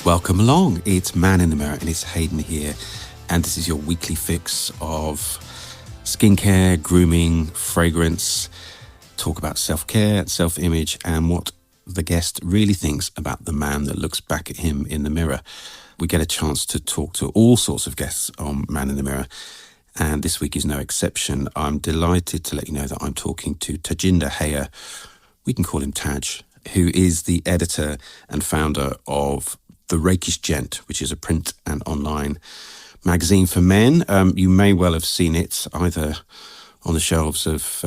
Welcome along. It's Man in the Mirror and it's Hayden here. And this is your weekly fix of skincare, grooming, fragrance, talk about self-care, self-image, and what the guest really thinks about the man that looks back at him in the mirror. We get a chance to talk to all sorts of guests on Man in the Mirror, and this week is no exception. I'm delighted to let you know that I'm talking to Tajinder Hayer. We can call him Taj, who is the editor and founder of the Rakish Gent, which is a print and online magazine for men. You may well have seen it either on the shelves of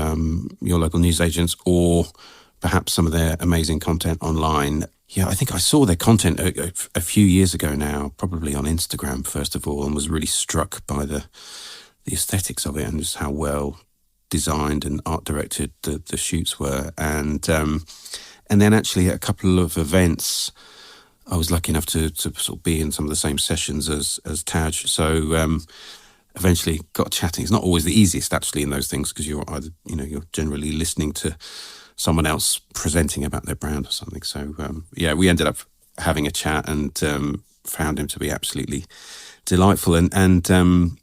your local newsagents or perhaps some of their amazing content online. Yeah, I think I saw their content a few years ago now, probably on Instagram first of all, and was really struck by the aesthetics of it and just how well designed and art directed the shoots were. And then actually at a couple of events, I was lucky enough to sort of be in some of the same sessions as Taj. So eventually got chatting. It's not always the easiest actually in those things because you're either, you're generally listening to someone else presenting about their brand or something. So we ended up having a chat and found him to be absolutely delightful. And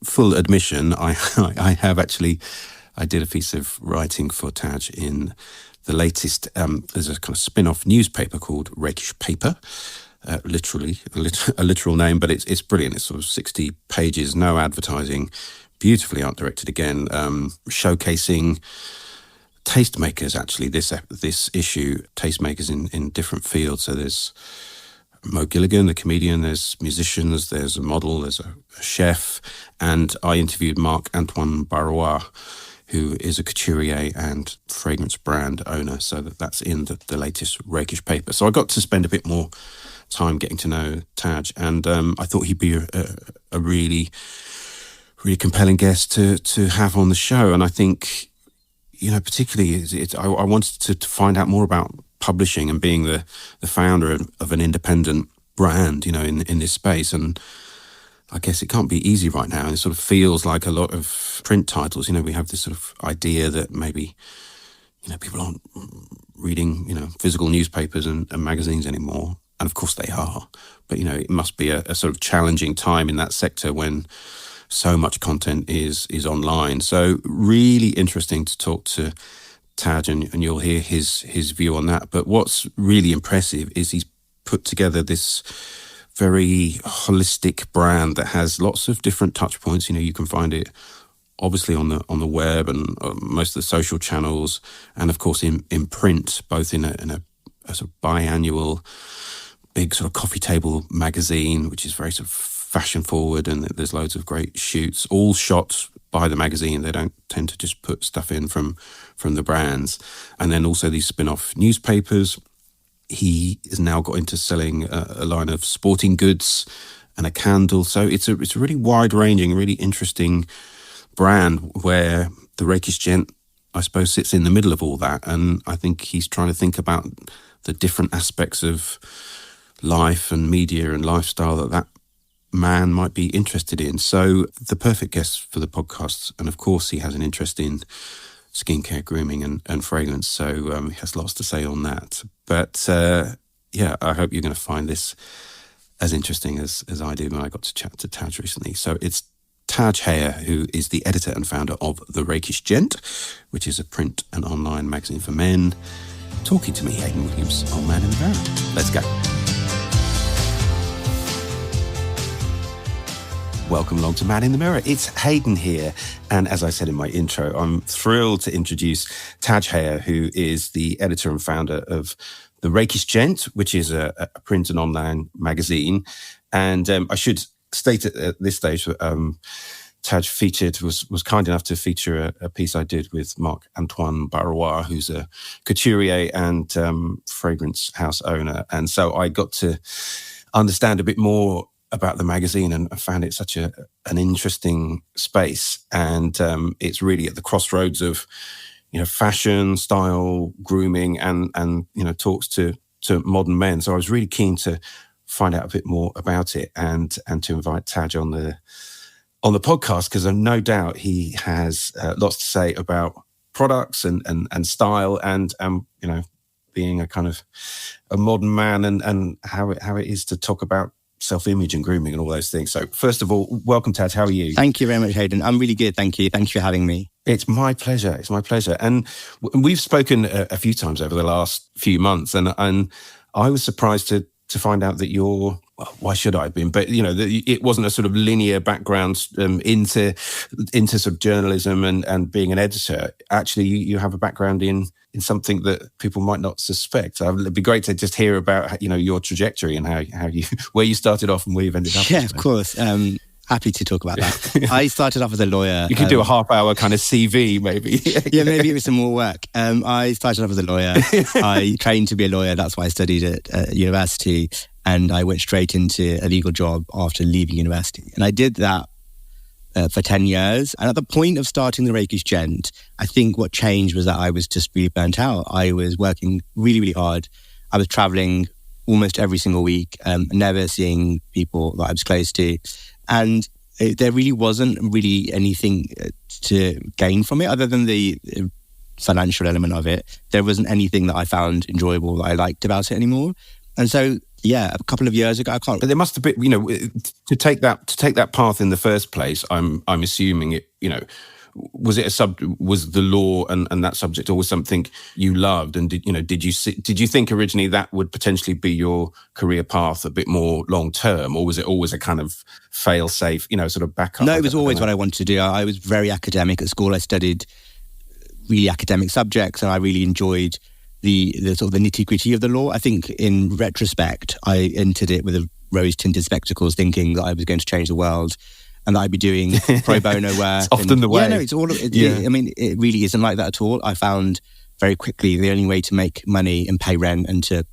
full admission, I did a piece of writing for Taj in the latest, there's a kind of spin-off newspaper called Rakish Paper, literally a literal name, but it's brilliant. It's sort of 60 pages, no advertising, beautifully art directed again, showcasing tastemakers. Actually, this issue, tastemakers in different fields. So there's Mo Gilligan, the comedian, there's musicians, there's a model, there's a chef, and I interviewed Marc-Antoine Barrois, who is a couturier and fragrance brand owner. So that's in the latest Rakish Paper. So I got to spend a bit more time getting to know Taj, and I thought he'd be a really, really compelling guest to have on the show. And I think, particularly, I wanted to find out more about publishing and being the founder of an independent brand, in this space. And I guess it can't be easy right now. And it sort of feels like a lot of print titles. We have this sort of idea that maybe, people aren't reading, physical newspapers and magazines anymore. And of course they are. But, it must be a sort of challenging time in that sector when so much content is online. So really interesting to talk to Taj, and you'll hear his view on that. But what's really impressive is he's put together this very holistic brand that has lots of different touch points. You can find it obviously on the web and most of the social channels, and of course in print, both in a sort of biannual big sort of coffee table magazine, which is very sort of fashion forward, and there's loads of great shoots, all shot by the magazine. They don't tend to just put stuff in from the brands. And then also these spin-off newspapers. He has now got into selling a line of sporting goods and a candle. So it's a really wide-ranging, really interesting brand where the Rakish Gent, I suppose, sits in the middle of all that. And I think he's trying to think about the different aspects of life and media and lifestyle that man might be interested in. So the perfect guest for the podcast. And of course, he has an interest in skincare, grooming and fragrance. So he has lots to say on that. But I hope you're going to find this as interesting as I did when I got to chat to Taj recently. So it's Taj Hayer, who is the editor and founder of The Rakish Gent, which is a print and online magazine for men, talking to me, Hayden Williams, on Man in the Mirror. Let's go. Welcome along to Man in the Mirror. It's Hayden here. And as I said in my intro, I'm thrilled to introduce Taj Hayer, who is the editor and founder of The Rakish Gent, which is a print and online magazine. And I should state at this stage, Taj was kind enough to feature a piece I did with Marc-Antoine Barrois, who's a couturier and fragrance house owner. And so I got to understand a bit more about the magazine, and I found it such an interesting space. And it's really at the crossroads of, fashion, style, grooming, and talks to modern men. So I was really keen to find out a bit more about it and to invite Taj on the podcast, because I've no doubt he has lots to say about products and style and being a kind of a modern man and how it is to talk about self-image and grooming and all those things. So first of all, welcome, Taj. How are you? Thank you very much, Hayden. I'm really good, thank you. Thanks for having me. It's my pleasure. It's my pleasure. And we've spoken a few times over the last few months, and I was surprised to find out that you're, well, why should I have been? But, it wasn't a sort of linear background into sort of journalism and being an editor. Actually, you have a background in something that people might not suspect. It'd be great to just hear about, your trajectory and how you, where you started off and where you've ended up. Yeah, of course. Happy to talk about that. I started off as a lawyer. You could do a half-hour kind of CV, maybe. Yeah, maybe it was some more work. I started off as a lawyer. I trained to be a lawyer. That's why I studied at university. And I went straight into a legal job after leaving university. And I did that for 10 years. And at the point of starting the Rakish Gent, I think what changed was that I was just really burnt out. I was working really, really hard. I was traveling almost every single week, never seeing people that I was close to. And there really wasn't really anything to gain from it other than the financial element of it. There wasn't anything that I found enjoyable that I liked about it anymore. And so, yeah, a couple of years ago, But there must have been, to take that path in the first place. I'm assuming it. Was the law and that subject always something you loved? And did you think originally that would potentially be your career path a bit more long term, or was it always a kind of fail safe, sort of backup? No, it was always what I wanted to do. I was very academic at school. I studied really academic subjects, and I really enjoyed the sort of the nitty gritty of the law. I think in retrospect, I entered it with a rose tinted spectacles, thinking that I was going to change the world. And that I'd be doing pro bono work. It's often the way. Yeah, no, it's all. It really isn't like that at all. I found very quickly the only way to make money and pay rent and to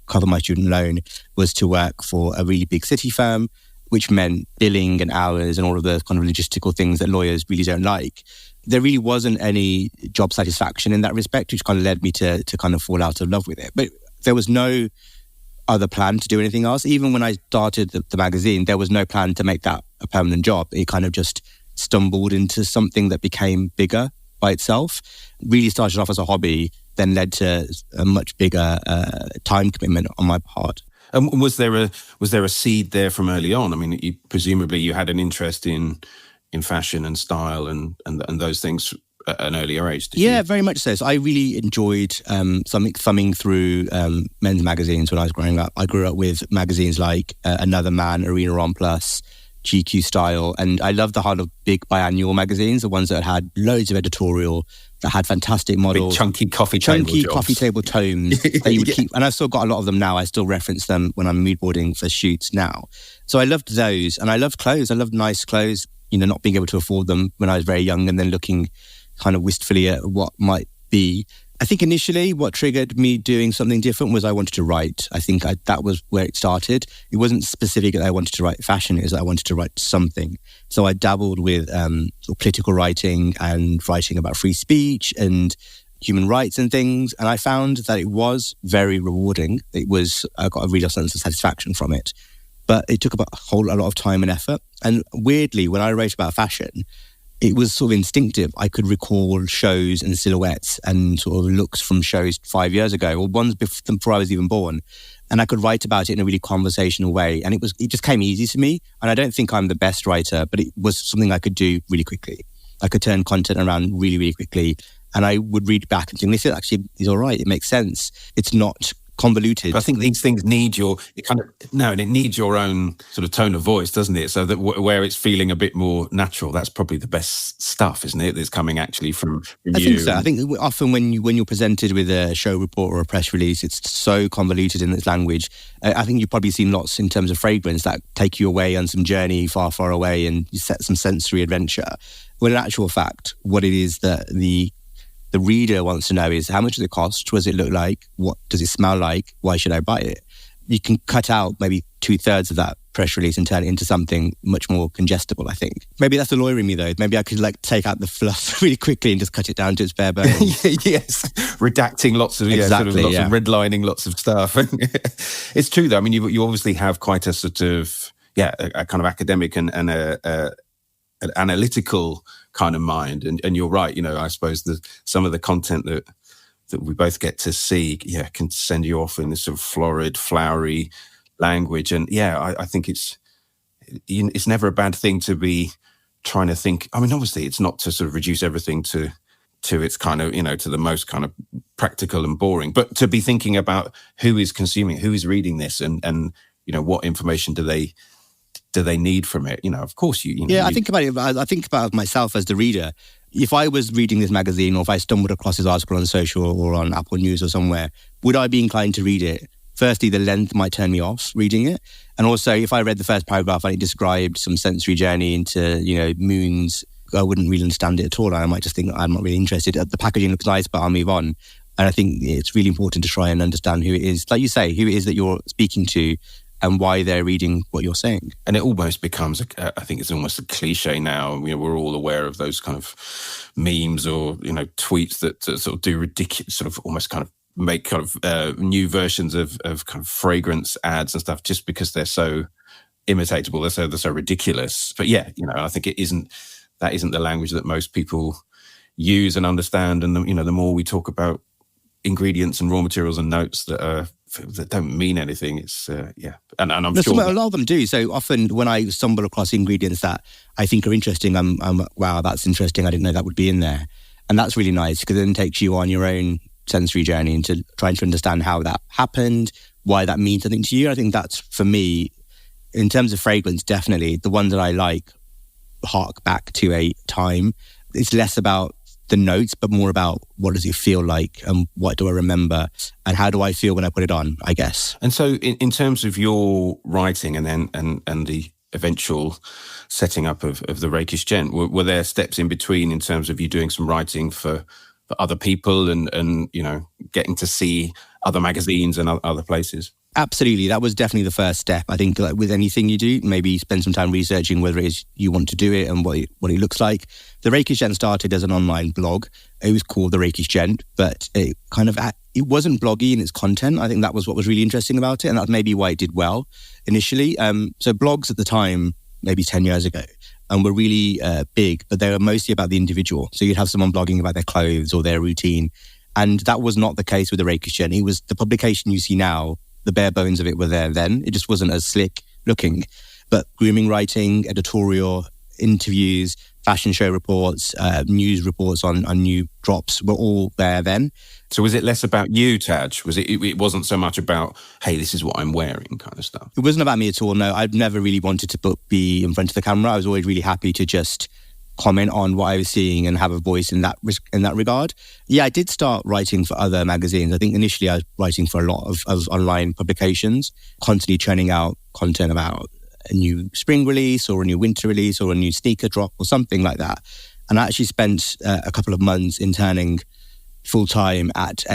cover my student loan was to work for a really big city firm, which meant billing and hours and all of the kind of logistical things that lawyers really don't like. There really wasn't any job satisfaction in that respect, which kind of led me to kind of fall out of love with it. But there was no other plan to do anything else. Even when I started the magazine, there was no plan to make that a permanent job. It kind of just stumbled into something that became bigger by itself. Really started off as a hobby, then led to a much bigger time commitment on my part. And was there a seed there from early on? I mean, presumably you had an interest in fashion and style and those things at an earlier age, did you? Yeah, very much so. So I really enjoyed thumbing through men's magazines when I was growing up. I grew up with magazines like Another Man, Arena On Plus, GQ Style, and I loved the kind of big biannual magazines, the ones that had loads of editorial, that had fantastic models. Big chunky coffee table tomes that you would keep. And I've still got a lot of them now. I still reference them when I'm mood boarding for shoots now. So I loved those. And I loved clothes. I loved nice clothes, not being able to afford them when I was very young and then looking kind of wistfully at what might be. I think initially what triggered me doing something different was I wanted to write. I think that was where it started. It wasn't specific that I wanted to write fashion, it was that I wanted to write something. So I dabbled with political writing and writing about free speech and human rights and things. And I found that it was very rewarding. I got a real sense of satisfaction from it. But it took about a lot of time and effort. And weirdly, when I wrote about fashion, it was sort of instinctive. I could recall shows and silhouettes and sort of looks from shows 5 years ago or ones before I was even born. And I could write about it in a really conversational way. And it just came easy to me. And I don't think I'm the best writer, but it was something I could do really quickly. I could turn content around really, really quickly. And I would read back and think, this actually is all right. It makes sense. It's not convoluted. But I think these things need it needs your own sort of tone of voice, doesn't it? So that where it's feeling a bit more natural, that's probably the best stuff, isn't it? That's coming actually from you. I think so. I think often when you're presented with a show report or a press release, it's so convoluted in its language. I think you've probably seen lots in terms of fragrance that take you away on some journey far, far away and you set some sensory adventure. When in actual fact, what it is that the reader wants to know is how much does it cost? What does it look like? What does it smell like? Why should I buy it? You can cut out maybe 2/3 of that press release and turn it into something much more congestible, I think. Maybe that's the lawyer in me though. Maybe I could take out the fluff really quickly and just cut it down to its bare bones. Yes, redacting lots of, of redlining lots of stuff. It's true though. I mean, you obviously have quite a sort of, a kind of academic and an analytical kind of mind. And you're right, I suppose some of the content that that we both get to see, can send you off in this sort of florid, flowery language. And I think it's never a bad thing to be trying to think. I mean, obviously, it's not to sort of reduce everything to its kind of, to the most kind of practical and boring, but to be thinking about who is consuming, who is reading this, and what information do they need from it? Of course, I think about it. I think about myself as the reader. If I was reading this magazine, or if I stumbled across this article on social or on Apple News or somewhere, would I be inclined to read it? Firstly, the length might turn me off reading it. And also, if I read the first paragraph and it described some sensory journey into, moons, I wouldn't really understand it at all. I might just think I'm not really interested. The packaging looks nice, but I'll move on. And I think it's really important to try and understand who it is, like you say, who it is that you're speaking to and why they're reading what you're saying. And it almost becomes, I think it's almost a cliche now. We're all aware of those kind of memes or, tweets that sort of do ridiculous, sort of almost kind of make kind of new versions of kind of fragrance ads and stuff just because they're so imitatable, they're so ridiculous. But I think that isn't the language that most people use and understand. And the more we talk about ingredients and raw materials and notes that don't mean anything, it's and I'm sure a lot of them do. So often when I stumble across ingredients that I think are interesting, I'm wow, that's interesting, I didn't know that would be in there. And that's really nice because it then takes you on your own sensory journey into trying to understand how that happened, why that means something to you. I think that's, for me, in terms of fragrance, definitely the one that I like hark back to a time. It's less about the notes, but more about what does it feel like and what do I remember and how do I feel when I put it on, I guess. And so in terms of your writing and then and the eventual setting up of the Rakish Gent, were there steps in between in terms of you doing some writing for other people and getting to see other magazines and other places? Absolutely. That was definitely the first step. I think like with anything you do, maybe spend some time researching whether it is you want to do it and what it looks like. The Rakish Gent started as an online blog. It was called The Rakish Gent, but it wasn't bloggy in its content. I think that was what was really interesting about it, and that's maybe why it did well initially. So blogs at the time, maybe 10 years ago, were really big, but they were mostly about the individual. So you'd have someone blogging about their clothes or their routine. And that was not the case with the Rakish Gent. It was the publication you see now. The bare bones of it were there then. It just wasn't as slick looking. But grooming writing, editorial, interviews, fashion show reports, news reports on new drops were all there then. So was it less about you, Taj? It wasn't so much about, hey, this is what I'm wearing kind of stuff? It wasn't about me at all, no. I've never really wanted to be in front of the camera. I was always really happy to just comment on what I was seeing and have a voice in that regard. Yeah, I did start writing for other magazines. I think initially I was writing for a lot of online publications, constantly churning out content about a new spring release or a new winter release or a new sneaker drop or something like that. And I actually spent a couple of months interning full-time at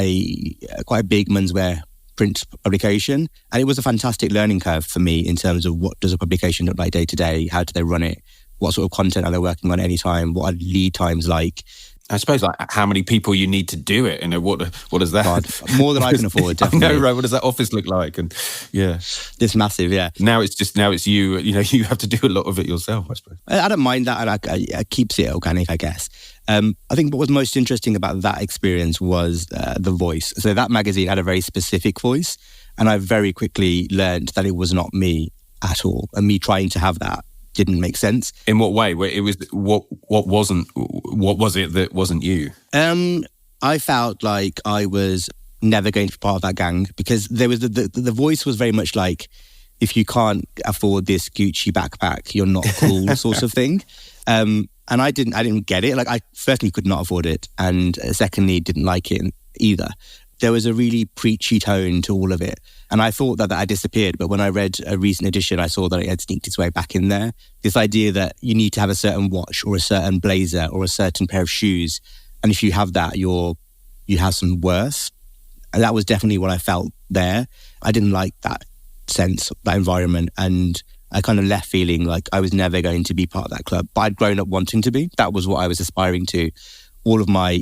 quite a big menswear print publication. And it was a fantastic learning curve for me in terms of what does a publication look like day to day? How do they run it? What sort of content are they working on at any time? What are lead times like? I suppose like how many people you need to do it, and what is that? God, more than I can afford, definitely. I know, right? What does that office look like? And it's massive. Yeah. Now it's you. You have to do a lot of it yourself, I suppose. I don't mind that, and it keeps it organic, I guess. I think what was most interesting about that experience was the voice. So that magazine had a very specific voice, and I very quickly learned that it was not me at all, and me trying to have that didn't make sense. In what way? Where it was what was it that wasn't you? I felt like I was never going to be part of that gang because there was the voice was very much like, if you can't afford this Gucci backpack, you're not cool sort of thing. And I didn't get it. Like I firstly could not afford it, and secondly didn't like it either. There was a really preachy tone to all of it. And I thought that had disappeared. But when I read a recent edition, I saw that it had sneaked its way back in there. This idea that you need to have a certain watch or a certain blazer or a certain pair of shoes. And if you have that, you have some worth. And that was definitely what I felt there. I didn't like that sense, that environment. And I kind of left feeling like I was never going to be part of that club. But I'd grown up wanting to be. That was what I was aspiring to all of my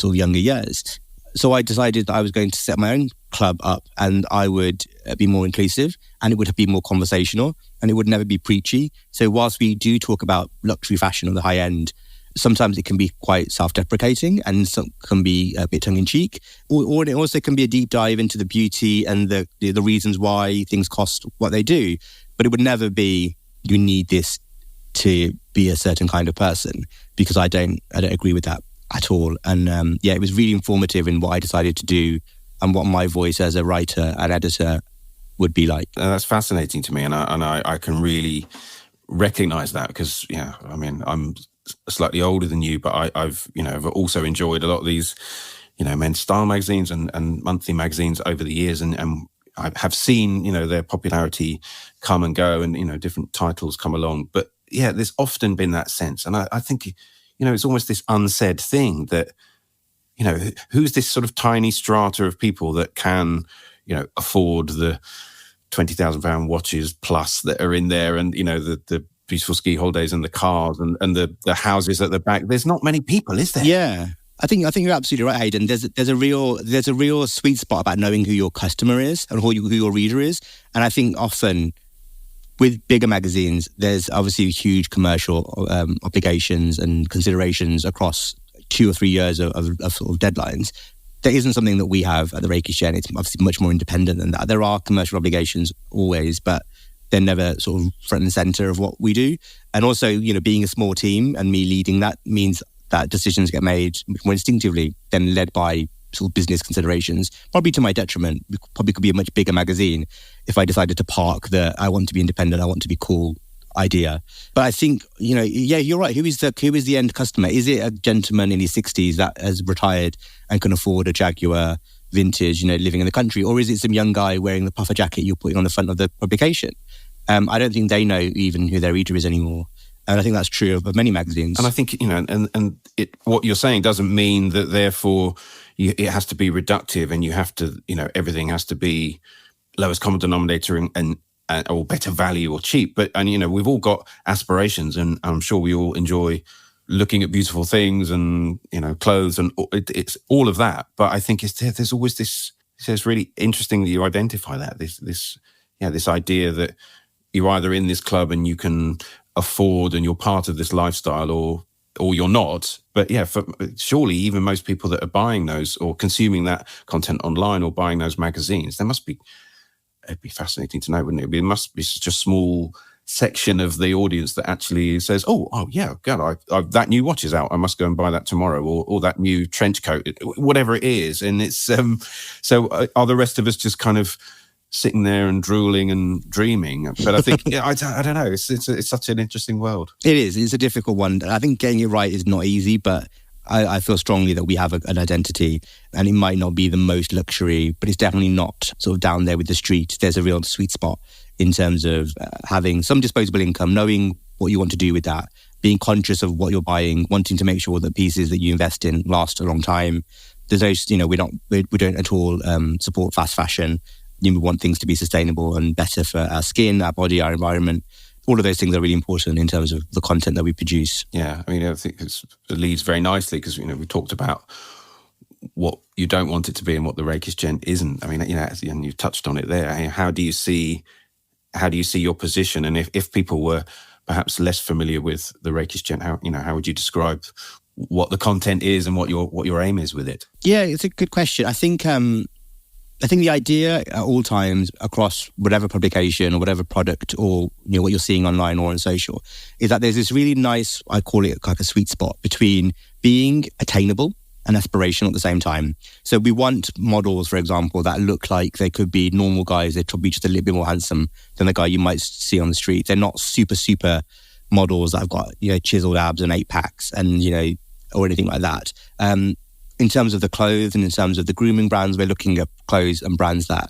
sort of younger years. So I decided that I was going to set my own club up, and I would be more inclusive, and it would be more conversational, and it would never be preachy. So whilst we do talk about luxury fashion or the high end, sometimes it can be quite self-deprecating and some can be a bit tongue-in-cheek, or it also can be a deep dive into the beauty and the reasons why things cost what they do. But it would never be, you need this to be a certain kind of person, because I don't agree with that at all. And it was really informative in what I decided to do and what my voice as a writer and editor would be like. That's fascinating to me, and I can really recognise that, because I'm slightly older than you, but I've also enjoyed a lot of these men's style magazines and monthly magazines over the years, and I have seen their popularity come and go, and different titles come along. But yeah, there's often been that sense, and I think it's almost this unsaid thing that who's this sort of tiny strata of people that can afford the £20,000 watches plus that are in there, and the beautiful ski holidays and the cars and the houses at the back. There's not many people, is there? Yeah. I think you're absolutely right, Hayden. There's a real sweet spot about knowing who your customer is and who your reader is. And I think often with bigger magazines, there's obviously huge commercial obligations and considerations across 2 or 3 years of deadlines. There isn't something that we have at the Rakish Gent. It's obviously much more independent than that. There are commercial obligations always, but they're never sort of front and center of what we do. And also, being a small team and me leading that means that decisions get made more instinctively than led by sort of business considerations, probably to my detriment. It probably could be a much bigger magazine if I decided to park the I want to be independent, I want to be cool idea. But I think, you're right. Who is the end customer? Is it a gentleman in his 60s that has retired and can afford a Jaguar vintage, living in the country? Or is it some young guy wearing the puffer jacket you're putting on the front of the publication? I don't think they know even who their reader is anymore. And I think that's true of many magazines. And I think, what you're saying doesn't mean that therefore it has to be reductive and you have to, everything has to be lowest common denominator and or better value or cheap. But, we've all got aspirations, and I'm sure we all enjoy looking at beautiful things and, clothes and it's all of that. But I think there's always this, it's really interesting that you identify that, this idea that you're either in this club and you can afford and you're part of this lifestyle, or you're not. But surely even most people that are buying those or consuming that content online or buying those magazines, it'd be fascinating to know, wouldn't it? It must be such a small section of the audience that actually says, oh yeah, God, that new watch is out, I must go and buy that tomorrow, or that new trench coat, whatever it is. And it's so are the rest of us just kind of sitting there and drooling and dreaming? But I think I don't know, it's such an interesting world. It is. It's a difficult one. I think getting it right is not easy, but I feel strongly that we have an identity, and it might not be the most luxury, but it's definitely not sort of down there with the street. There's a real sweet spot in terms of having some disposable income, knowing what you want to do with that, being conscious of what you're buying, wanting to make sure that pieces that you invest in last a long time. There's those, we don't at all support fast fashion. We want things to be sustainable and better for our skin, our body, our environment. All of those things are really important in terms of the content that we produce. Yeah, I think it leads very nicely, because we talked about what you don't want it to be and what the Rakish Gent isn't. I mean, and you touched on it there. How do you see your position? And if people were perhaps less familiar with the Rakish Gent, how would you describe what the content is and what your aim is with it? Yeah, it's a good question. I think the idea at all times across whatever publication or whatever product or what you're seeing online or on social is that there's this really nice, I call it like a sweet spot between being attainable and aspirational at the same time. So we want models, for example, that look like they could be normal guys. They're probably just a little bit more handsome than the guy you might see on the street. They're not super models that have got chiseled abs and 8-packs and or anything like that. In terms of the clothes and in terms of the grooming brands, we're looking at clothes and brands that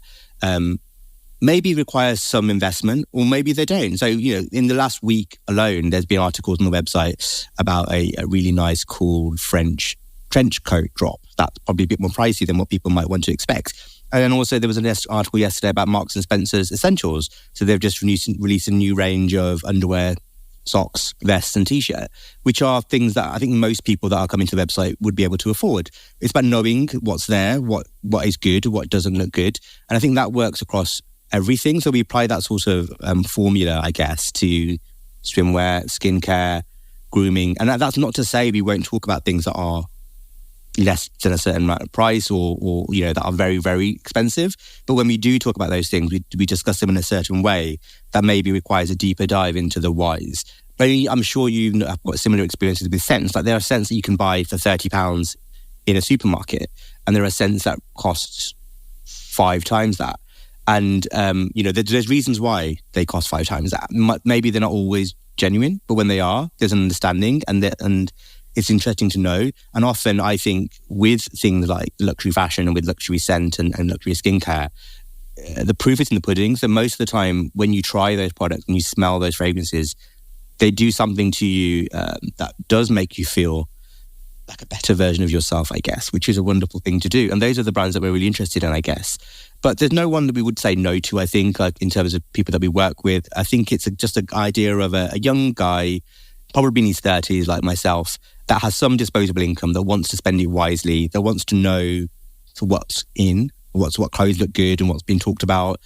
maybe require some investment, or maybe they don't. So, in the last week alone, there's been articles on the website about a really nice, cool French trench coat drop. That's probably a bit more pricey than what people might want to expect. And then also there was an article yesterday about Marks & Spencer's Essentials. So they've just released a new range of underwear, socks, vests and t-shirt, which are things that I think most people that are coming to the website would be able to afford. It's about knowing what's there, what is good, what doesn't look good. And I think that works across everything. So we apply that sort of formula, I guess, to swimwear, skincare, grooming. And that's not to say we won't talk about things that are less than a certain amount of price or that are very, very expensive. But when we do talk about those things, we discuss them in a certain way that maybe requires a deeper dive into the whys. But I'm sure you've got similar experiences with scents. Like there are scents that you can buy for £30 in a supermarket, and there are scents that cost 5 times that. And, there's reasons why they cost 5 times that. Maybe they're not always genuine, but when they are, there's an understanding and it's interesting to know. And often I think with things like luxury fashion and with luxury scent and luxury skincare, the proof is in the pudding. So most of the time when you try those products and you smell those fragrances, they do something to you that does make you feel like a better version of yourself, I guess, which is a wonderful thing to do. And those are the brands that we're really interested in, I guess. But there's no one that we would say no to, I think, like in terms of people that we work with. I think it's just an idea of a young guy, probably in his 30s like myself, that has some disposable income, that wants to spend it wisely, that wants to know what's in, what clothes look good and what's been talked about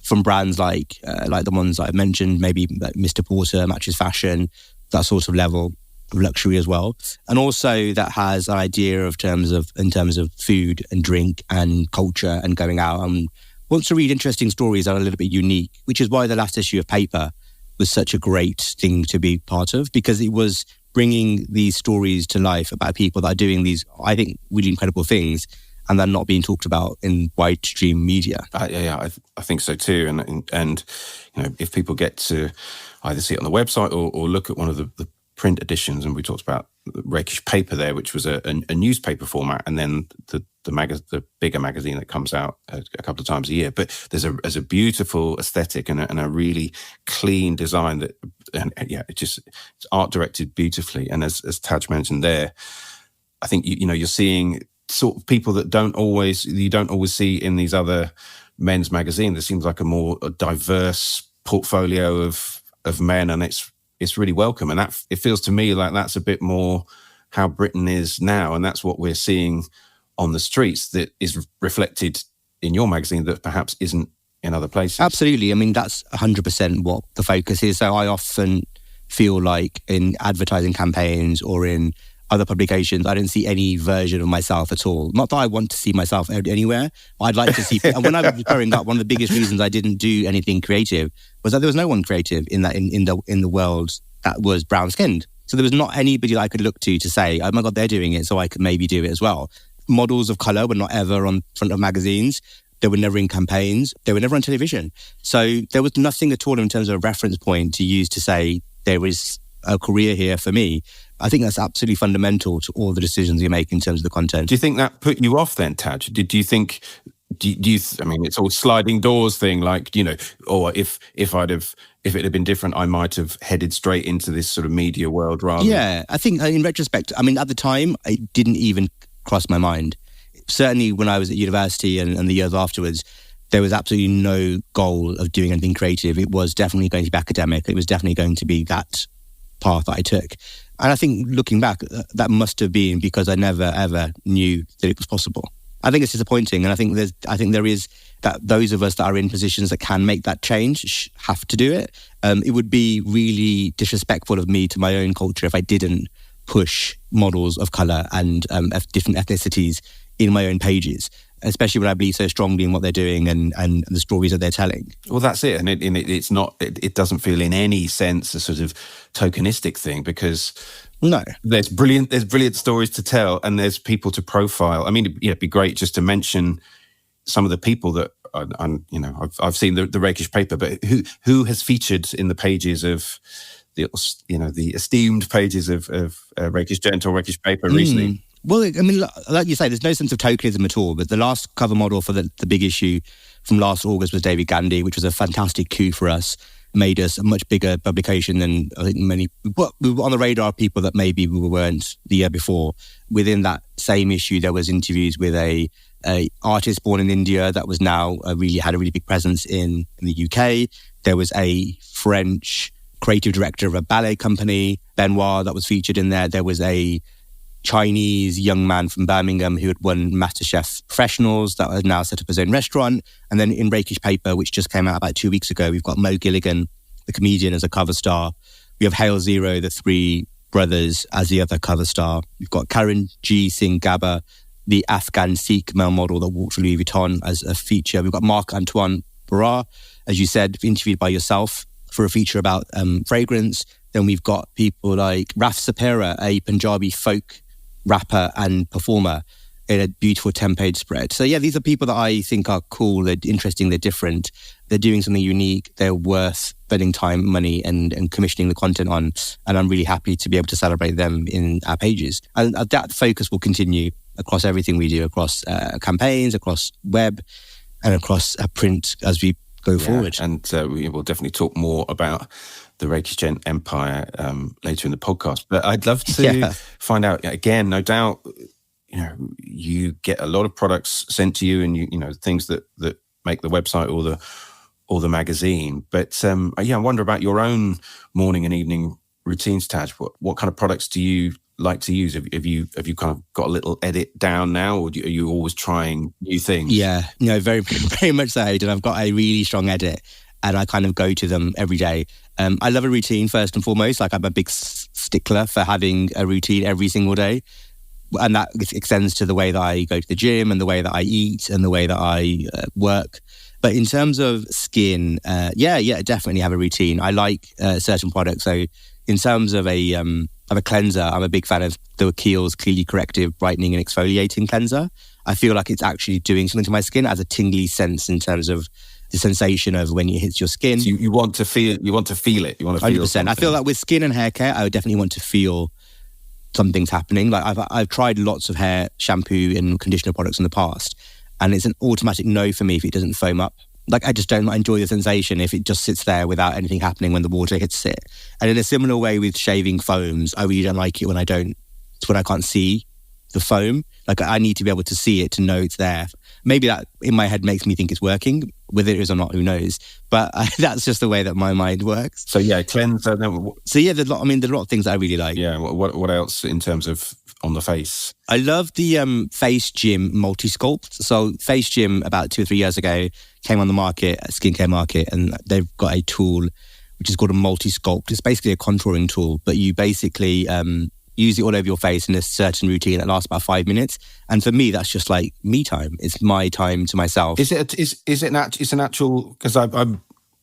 from brands like the ones that I've mentioned, maybe like Mr. Porter, Matches Fashion, that sort of level of luxury as well. And also that has an idea in terms of food and drink and culture and going out and wants to read interesting stories that are a little bit unique, which is why the last issue of Paper was such a great thing to be part of, because it was bringing these stories to life about people that are doing these, I think, really incredible things, and they're not being talked about in widestream media. I think so too. And if people get to either see it on the website or look at one of the print editions, and we talked about Rakish Paper there, which was a newspaper format, and then the bigger magazine that comes out a couple of times a year. But there's a beautiful aesthetic and a really clean design it's art directed beautifully. And as Taj mentioned there, I think you're seeing sort of people that you don't always see in these other men's magazines. There seems like a more diverse portfolio of men, and it's really welcome. And that, it feels to me like that's a bit more how Britain is now, and that's what we're seeing on the streets that is reflected in your magazine that perhaps isn't in other places. Absolutely. I mean, that's 100% what the focus is. So I often feel like in advertising campaigns or in other publications, I didn't see any version of myself at all. Not that I want to see myself anywhere. I'd like to see. And when I was growing up, one of the biggest reasons I didn't do anything creative was that there was no one creative in the world that was brown skinned. So there was not anybody that I could look to say, "Oh my God, they're doing it, so I could maybe do it as well." Models of color were not ever on front of magazines. They were never in campaigns. They were never on television. So there was nothing at all in terms of a reference point to use to say there is a career here for me. I think that's absolutely fundamental to all the decisions you make in terms of the content. Do you think that put you off then, Taj? Do you think? I mean, it's all sliding doors thing, like, or if it had been different, I might have headed straight into this sort of media world rather. Yeah, I think in retrospect, I mean, at the time, it didn't even cross my mind. Certainly when I was at university and the years afterwards, there was absolutely no goal of doing anything creative. It was definitely going to be academic. It was definitely going to be that path that I took. And I think looking back, that must have been because I never ever knew that it was possible. I think it's disappointing, and I think there is that those of us that are in positions that can make that change have to do it. It would be really disrespectful of me to my own culture if I didn't push models of colour and different ethnicities in my own pages, especially when I believe so strongly in what they're doing and the stories that they're telling. Well, that's it. And it's not, it doesn't feel in any sense a sort of tokenistic thing, because no, there's brilliant stories to tell and there's people to profile. I mean, it'd be great just to mention some of the people that I've seen the Rakish Paper, but who has featured in the pages of the esteemed pages of Rakish Gent or Rakish Paper recently? Well, I mean, like you say, there's no sense of tokenism at all. But the last cover model for the big issue from last August was David Gandhi, which was a fantastic coup for us. Made us a much bigger publication than I think we were on the radar of people that maybe we weren't the year before. Within that same issue, there was interviews with a artist born in India that was now had a really big presence in the UK. There was a French creative director of a ballet company, Benoit, that was featured in there. There was a Chinese young man from Birmingham who had won MasterChef Professionals that has now set up his own restaurant. And then in Rakish Paper, which just came out about 2 weeks ago, we've got Mo Gilligan, the comedian, as a cover star. We have Hail Zero, the 3 brothers as the other cover star. We've got Karanjee Singh Gaba, the Afghan Sikh male model that walked for Louis Vuitton, as a feature. We've got Marc-Antoine Barrois, as you said, interviewed by yourself for a feature about fragrance. Then we've got people like Raf-Saperra, a Punjabi folk rapper and performer, in a beautiful 10-page spread. So yeah, these are people that I think are cool, they're interesting, they're different, they're doing something unique, they're worth spending time, money and commissioning the content on. And I'm really happy to be able to celebrate them in our pages. And that focus will continue across everything we do, across campaigns, across web and across print as we go forward. And we will definitely talk more about the Rakish Gent empire later in the podcast. But I'd love to find out, again, no doubt, you get a lot of products sent to you, and you know things that make the website or the magazine. But I wonder about your own morning and evening routines, Taj. What kind of products do you like to use? Have you kind of got a little edit down now, or are you always trying new things? Yeah, very very much so. And I've got a really strong edit, and I kind of go to them every day. I love a routine first and foremost. Like, I'm a big stickler for having a routine every single day. And that extends to the way that I go to the gym and the way that I eat and the way that I work. But in terms of skin, definitely have a routine. I like certain products. So in terms of a cleanser, I'm a big fan of the Kiehl's Clearly Corrective Brightening and Exfoliating Cleanser. I feel like it's actually doing something to my skin. It has a tingly sense in terms of the sensation of when it hits your skin. So you want to feel it. You want to feel 100%. something. I feel like with skin and hair care, I would definitely want to feel something's happening. Like, I've tried lots of hair shampoo and conditioner products in the past, and it's an automatic no for me if it doesn't foam up. Like, I just don't enjoy the sensation if it just sits there without anything happening when the water hits it. And in a similar way with shaving foams, I really don't like it when I can't see the foam. Like, I need to be able to see it to know it's there. Maybe that in my head makes me think it's working. Whether it is or not, who knows? But that's just the way that my mind works. So cleanser. So yeah, there's a lot of things that I really like. Yeah. What else in terms of on the face? I love the Face Gym Multi-Sculpt. So Face Gym, about 2 or 3 years ago, came on the market, skincare market, and they've got a tool which is called a Multi-Sculpt. It's basically a contouring tool, but you basically use it all over your face in a certain routine that lasts about 5 minutes. And for me, that's just like me time. It's my time to myself. Is it an actual? Because I've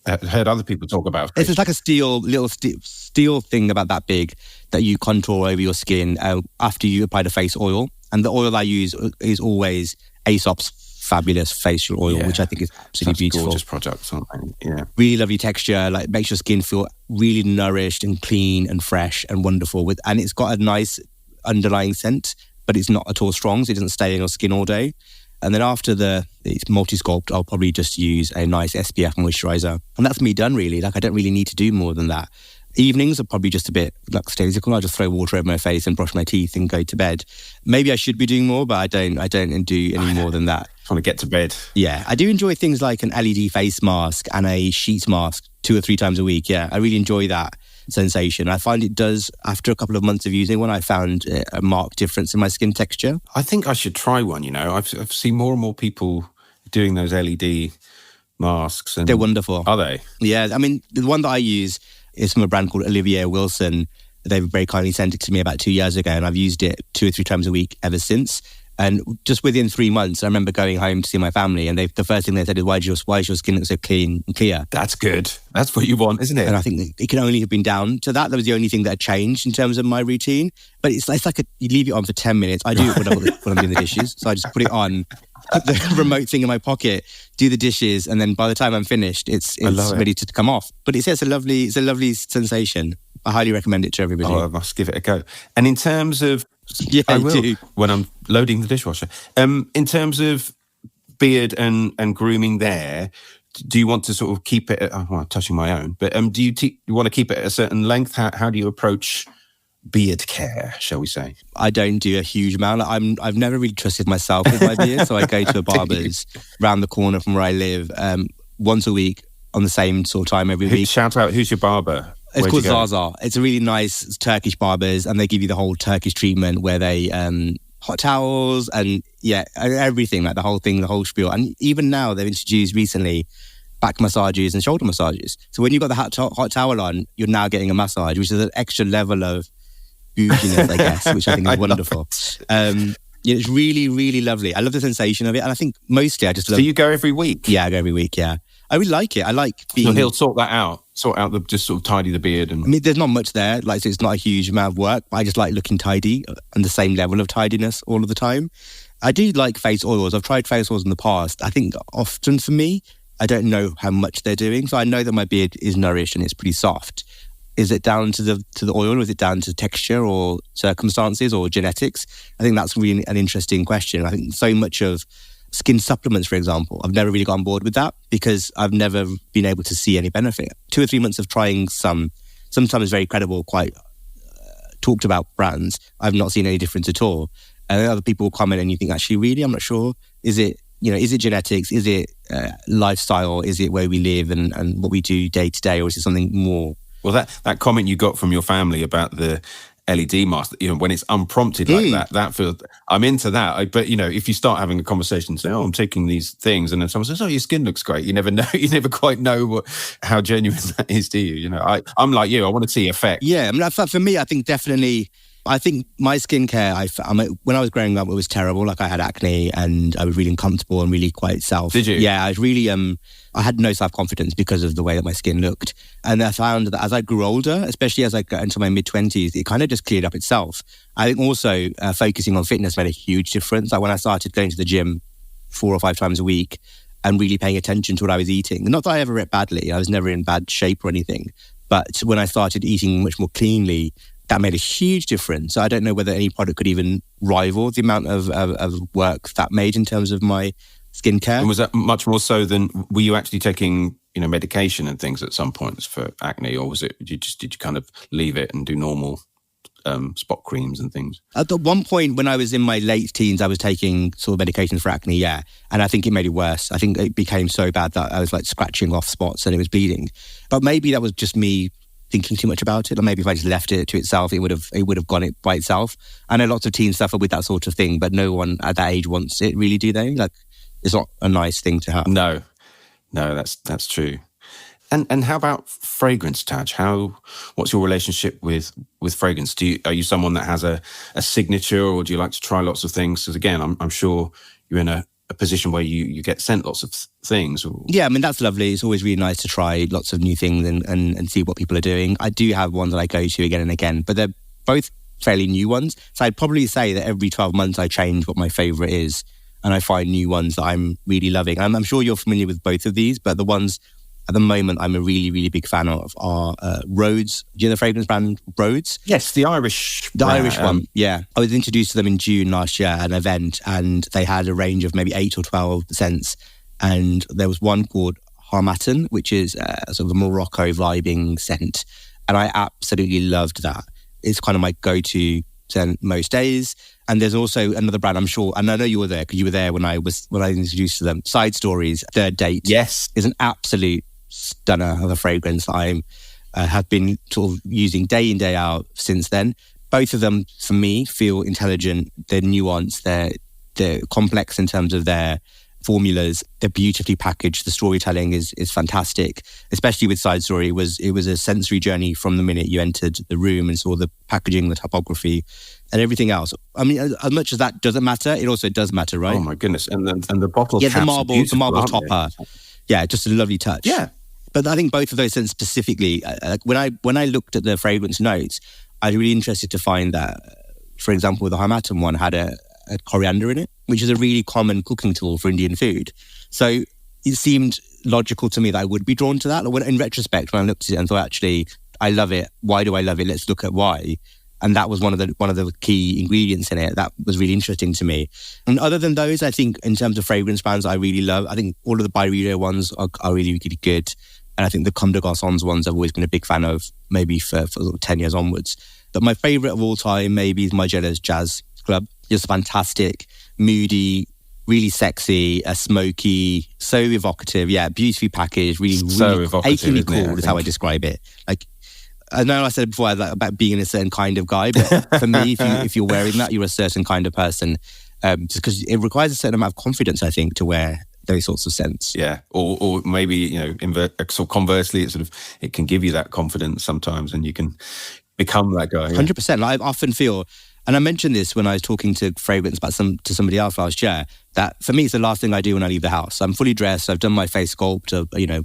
heard other people talk about it. It's just like a little steel thing about that big that you contour over your skin after you apply the face oil. And the oil I use is always Aesop's fabulous facial oil, which I think is absolutely beautiful. Gorgeous products, aren't they? Yeah. Really lovely texture, like makes your skin feel really nourished and clean and fresh and wonderful. And it's got a nice underlying scent, but it's not at all strong, so it doesn't stay in your skin all day. And then after it's Multi-Sculpt, I'll probably just use a nice SPF moisturizer. And that's me done, really. Like, I don't really need to do more than that. Evenings are probably just a bit lackadaisical. I'll just throw water over my face and brush my teeth and go to bed. Maybe I should be doing more, but I don't do any more than that. Just want to get to bed. Yeah, I do enjoy things like an LED face mask and a sheet mask 2 or 3 times a week. Yeah, I really enjoy that sensation. I find it does, after a couple of months of using one, I found a marked difference in my skin texture. I think I should try one, I've seen more and more people doing those LED masks. And they're wonderful. Are they? Yeah, I mean, the one that I use is from a brand called Olivier Wilson. They very kindly sent it to me about 2 years ago, and I've used it 2 or 3 times a week ever since. And just within 3 months, I remember going home to see my family, and the first thing they said is, why is your skin look so clean and clear? That's good. That's what you want, isn't it? And I think it can only have been down to that. That was the only thing that had changed in terms of my routine. But it's like you leave it on for 10 minutes. I do it when I'm doing the dishes. So I just put it on, put the remote thing in my pocket, do the dishes, and then by the time I'm finished, it's ready to come off. But it's a lovely sensation. I highly recommend it to everybody. Oh, I must give it a go. And in terms of... Yeah, I will, do. when I'm loading the dishwasher. In terms of beard and grooming there, do you want to sort of keep it... I'm touching my own. But do you want to keep it at a certain length? How do you approach beard care, shall we say? I don't do a huge amount. I've never really trusted myself with my beard, so I go to a barber's round the corner from where I live once a week on the same sort of time every week. Shout out, who's your barber? It's called Zaza. It's a really nice Turkish barbers, and they give you the whole Turkish treatment where they hot towels and everything, like the whole thing, the whole spiel. And even now they've introduced recently back massages and shoulder massages. So when you've got the hot towel on, you're now getting a massage, which is an extra level of bouginess, I guess, which I think is wonderful. It's really, really lovely. I love the sensation of it. And I think mostly I just love... So you go every week? Yeah, I go every week, yeah. I really like it. I like being... So he'll sort out just sort of tidy the beard. And I mean, there's not much there. Like, so it's not a huge amount of work, but I just like looking tidy and the same level of tidiness all of the time. I do like face oils. I've tried face oils in the past. I think often for me, I don't know how much they're doing. So I know that my beard is nourished and it's pretty soft. Is it down to the oil, or is it down to texture or circumstances or genetics? I think that's really an interesting question. I think so much of skin supplements, for example, I've never really got on board with that because I've never been able to see any benefit. 2 or 3 months of trying sometimes very credible, quite talked about brands, I've not seen any difference at all. And other people will comment and you think, actually, really, I'm not sure. Is it genetics? Is it lifestyle? Is it where we live and what we do day to day? Or is it something more? Well, that comment you got from your family about the LED mask, when it's unprompted like that feels, I'm into that. But, if you start having a conversation, say, I'm taking these things, and then someone says, your skin looks great. You never know. You never quite know how genuine that is to you. I'm like you. I want to see effect. Yeah. I mean, for me, I think definitely... I think my skincare, when I was growing up, it was terrible. Like I had acne and I was really uncomfortable and really quite Did you? Yeah, I was really, I had no self-confidence because of the way that my skin looked. And I found that as I grew older, especially as I got into my mid-20s, it kind of just cleared up itself. I think also focusing on fitness made a huge difference. Like when I started going to the gym 4 or 5 times a week and really paying attention to what I was eating. Not that I ever ate badly. I was never in bad shape or anything. But when I started eating much more cleanly, that made a huge difference. So I don't know whether any product could even rival the amount of work that made in terms of my skincare. And was that much more so than, were you actually taking, medication and things at some points for acne, or did you kind of leave it and do normal spot creams and things? At the one point when I was in my late teens, I was taking sort of medications for acne, yeah. And I think it made it worse. I think it became so bad that I was like scratching off spots and it was bleeding. But maybe that was just me thinking too much about it, or maybe if I just left it to itself, it would have gone it by itself. I know lots of teens suffer with that sort of thing, but no one at that age wants it, really, do they? Like, it's not a nice thing to have. No, that's true. And how about fragrance, Taj? What's your relationship with fragrance? Are you someone that has a signature, or do you like to try lots of things? Because again, I'm sure you're in a position where you get sent lots of things. Yeah, I mean, that's lovely. It's always really nice to try lots of new things and see what people are doing. I do have ones that I go to again and again, but they're both fairly new ones. So I'd probably say that every 12 months I change what my favourite is, and I find new ones that I'm really loving. I'm sure you're familiar with both of these, but the ones at the moment I'm a really, really big fan of are Rhodes. Do you know the fragrance brand Rhodes? Yes, the Irish Irish one, yeah. I was introduced to them in June last year at an event, and they had a range of maybe 8 or 12 scents. And there was one called Harmattan, which is sort of a Morocco vibing scent. And I absolutely loved that. It's kind of my go-to scent most days. And there's also another brand, I'm sure, and I know you were there because you were there when I was introduced to them. Side Stories, Third Date. Yes. Is an absolute stunner of a fragrance that I have been sort of using day in, day out since then. Both of them, for me, feel intelligent. They're nuanced. They're complex in terms of their formulas. They're beautifully packaged. The storytelling is fantastic, especially with Side Story. It was a sensory journey from the minute you entered the room and saw the packaging, the typography, and everything else. I mean, as much as that doesn't matter, it also does matter, right? Oh my goodness! And the bottle, yeah, the marble topper, yeah, just a lovely touch. Yeah. But I think both of those scents specifically, when I looked at the fragrance notes, I was really interested to find that, for example, the Harmattan one had a coriander in it, which is a really common cooking tool for Indian food. So it seemed logical to me that I would be drawn to that. In retrospect, when I looked at it and thought, actually, I love it. Why do I love it? Let's look at why. And that was one of the key ingredients in it. That was really interesting to me. And other than those, I think in terms of fragrance brands, I really love. I think all of the Byredo ones are really, really good. And I think the Comme des Garçons ones I've always been a big fan of, maybe for 10 years onwards. But my favourite of all time maybe is Margiela's Jazz Club. Just fantastic, moody, really sexy, smoky, so evocative. Yeah, beautifully packaged, really achingly cool is how I describe it. Like, I know I said before about being a certain kind of guy, but for me, if you're wearing that, you're a certain kind of person. Just because it requires a certain amount of confidence, I think, to wear those sorts of scents. Yeah, or maybe, conversely, it can give you that confidence sometimes, and you can become that guy. 100%. I often feel, and I mentioned this when I was talking to fragrance about to somebody else last year, that for me, it's the last thing I do when I leave the house. I'm fully dressed. I've done my face sculpt.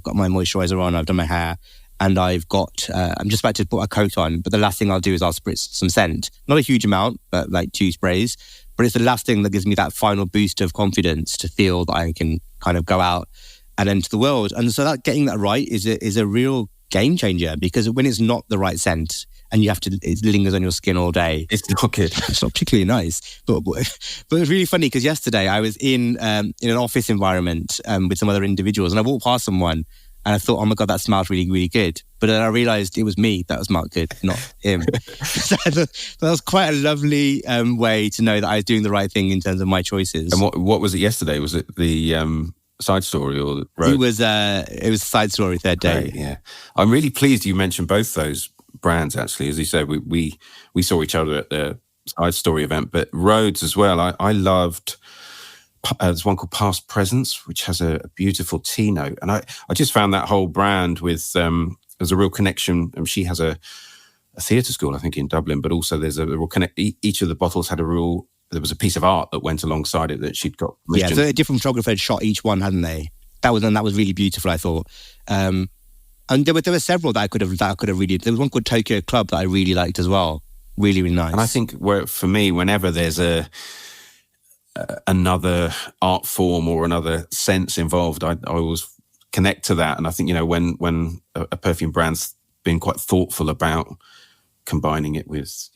Got my moisturizer on. I've done my hair. And I've got, I'm just about to put a coat on. But the last thing I'll do is I'll spritz some scent. Not a huge amount, but like 2 sprays. But it's the last thing that gives me that final boost of confidence to feel that I can kind of go out and enter the world. And so that getting that right is a real game changer, because when it's not the right scent and it lingers on your skin all day, it's not good. It's not particularly nice. But it was really funny because yesterday I was in an office environment with some other individuals, and I walked past someone and I thought, oh my God, that smells really, really good. But then I realised it was me that smelled good, not him. So that was quite a lovely way to know that I was doing the right thing in terms of my choices. And what was it yesterday? Was it the side story or the road? It was Side Story, third day. Right, yeah. I'm really pleased you mentioned both those brands, actually. As you said, we saw each other at the Side Story event, but Rhodes as well. I loved... there's one called Past Presence, which has a beautiful tea note. And I just found that whole brand with, there's a real connection. She has a theatre school, I think, in Dublin, but also there's a real connect. Each of the bottles had there was a piece of art that went alongside it that she'd got. Yeah, so a different photographer had shot each one, hadn't they? That was really beautiful, I thought. And there were several that I could have really, there was one called Tokyo Club that I really liked as well. Really, really nice. And I think for me, whenever there's another art form or another sense involved, I always connect to that. And I think, when a perfume brand's been quite thoughtful about combining it with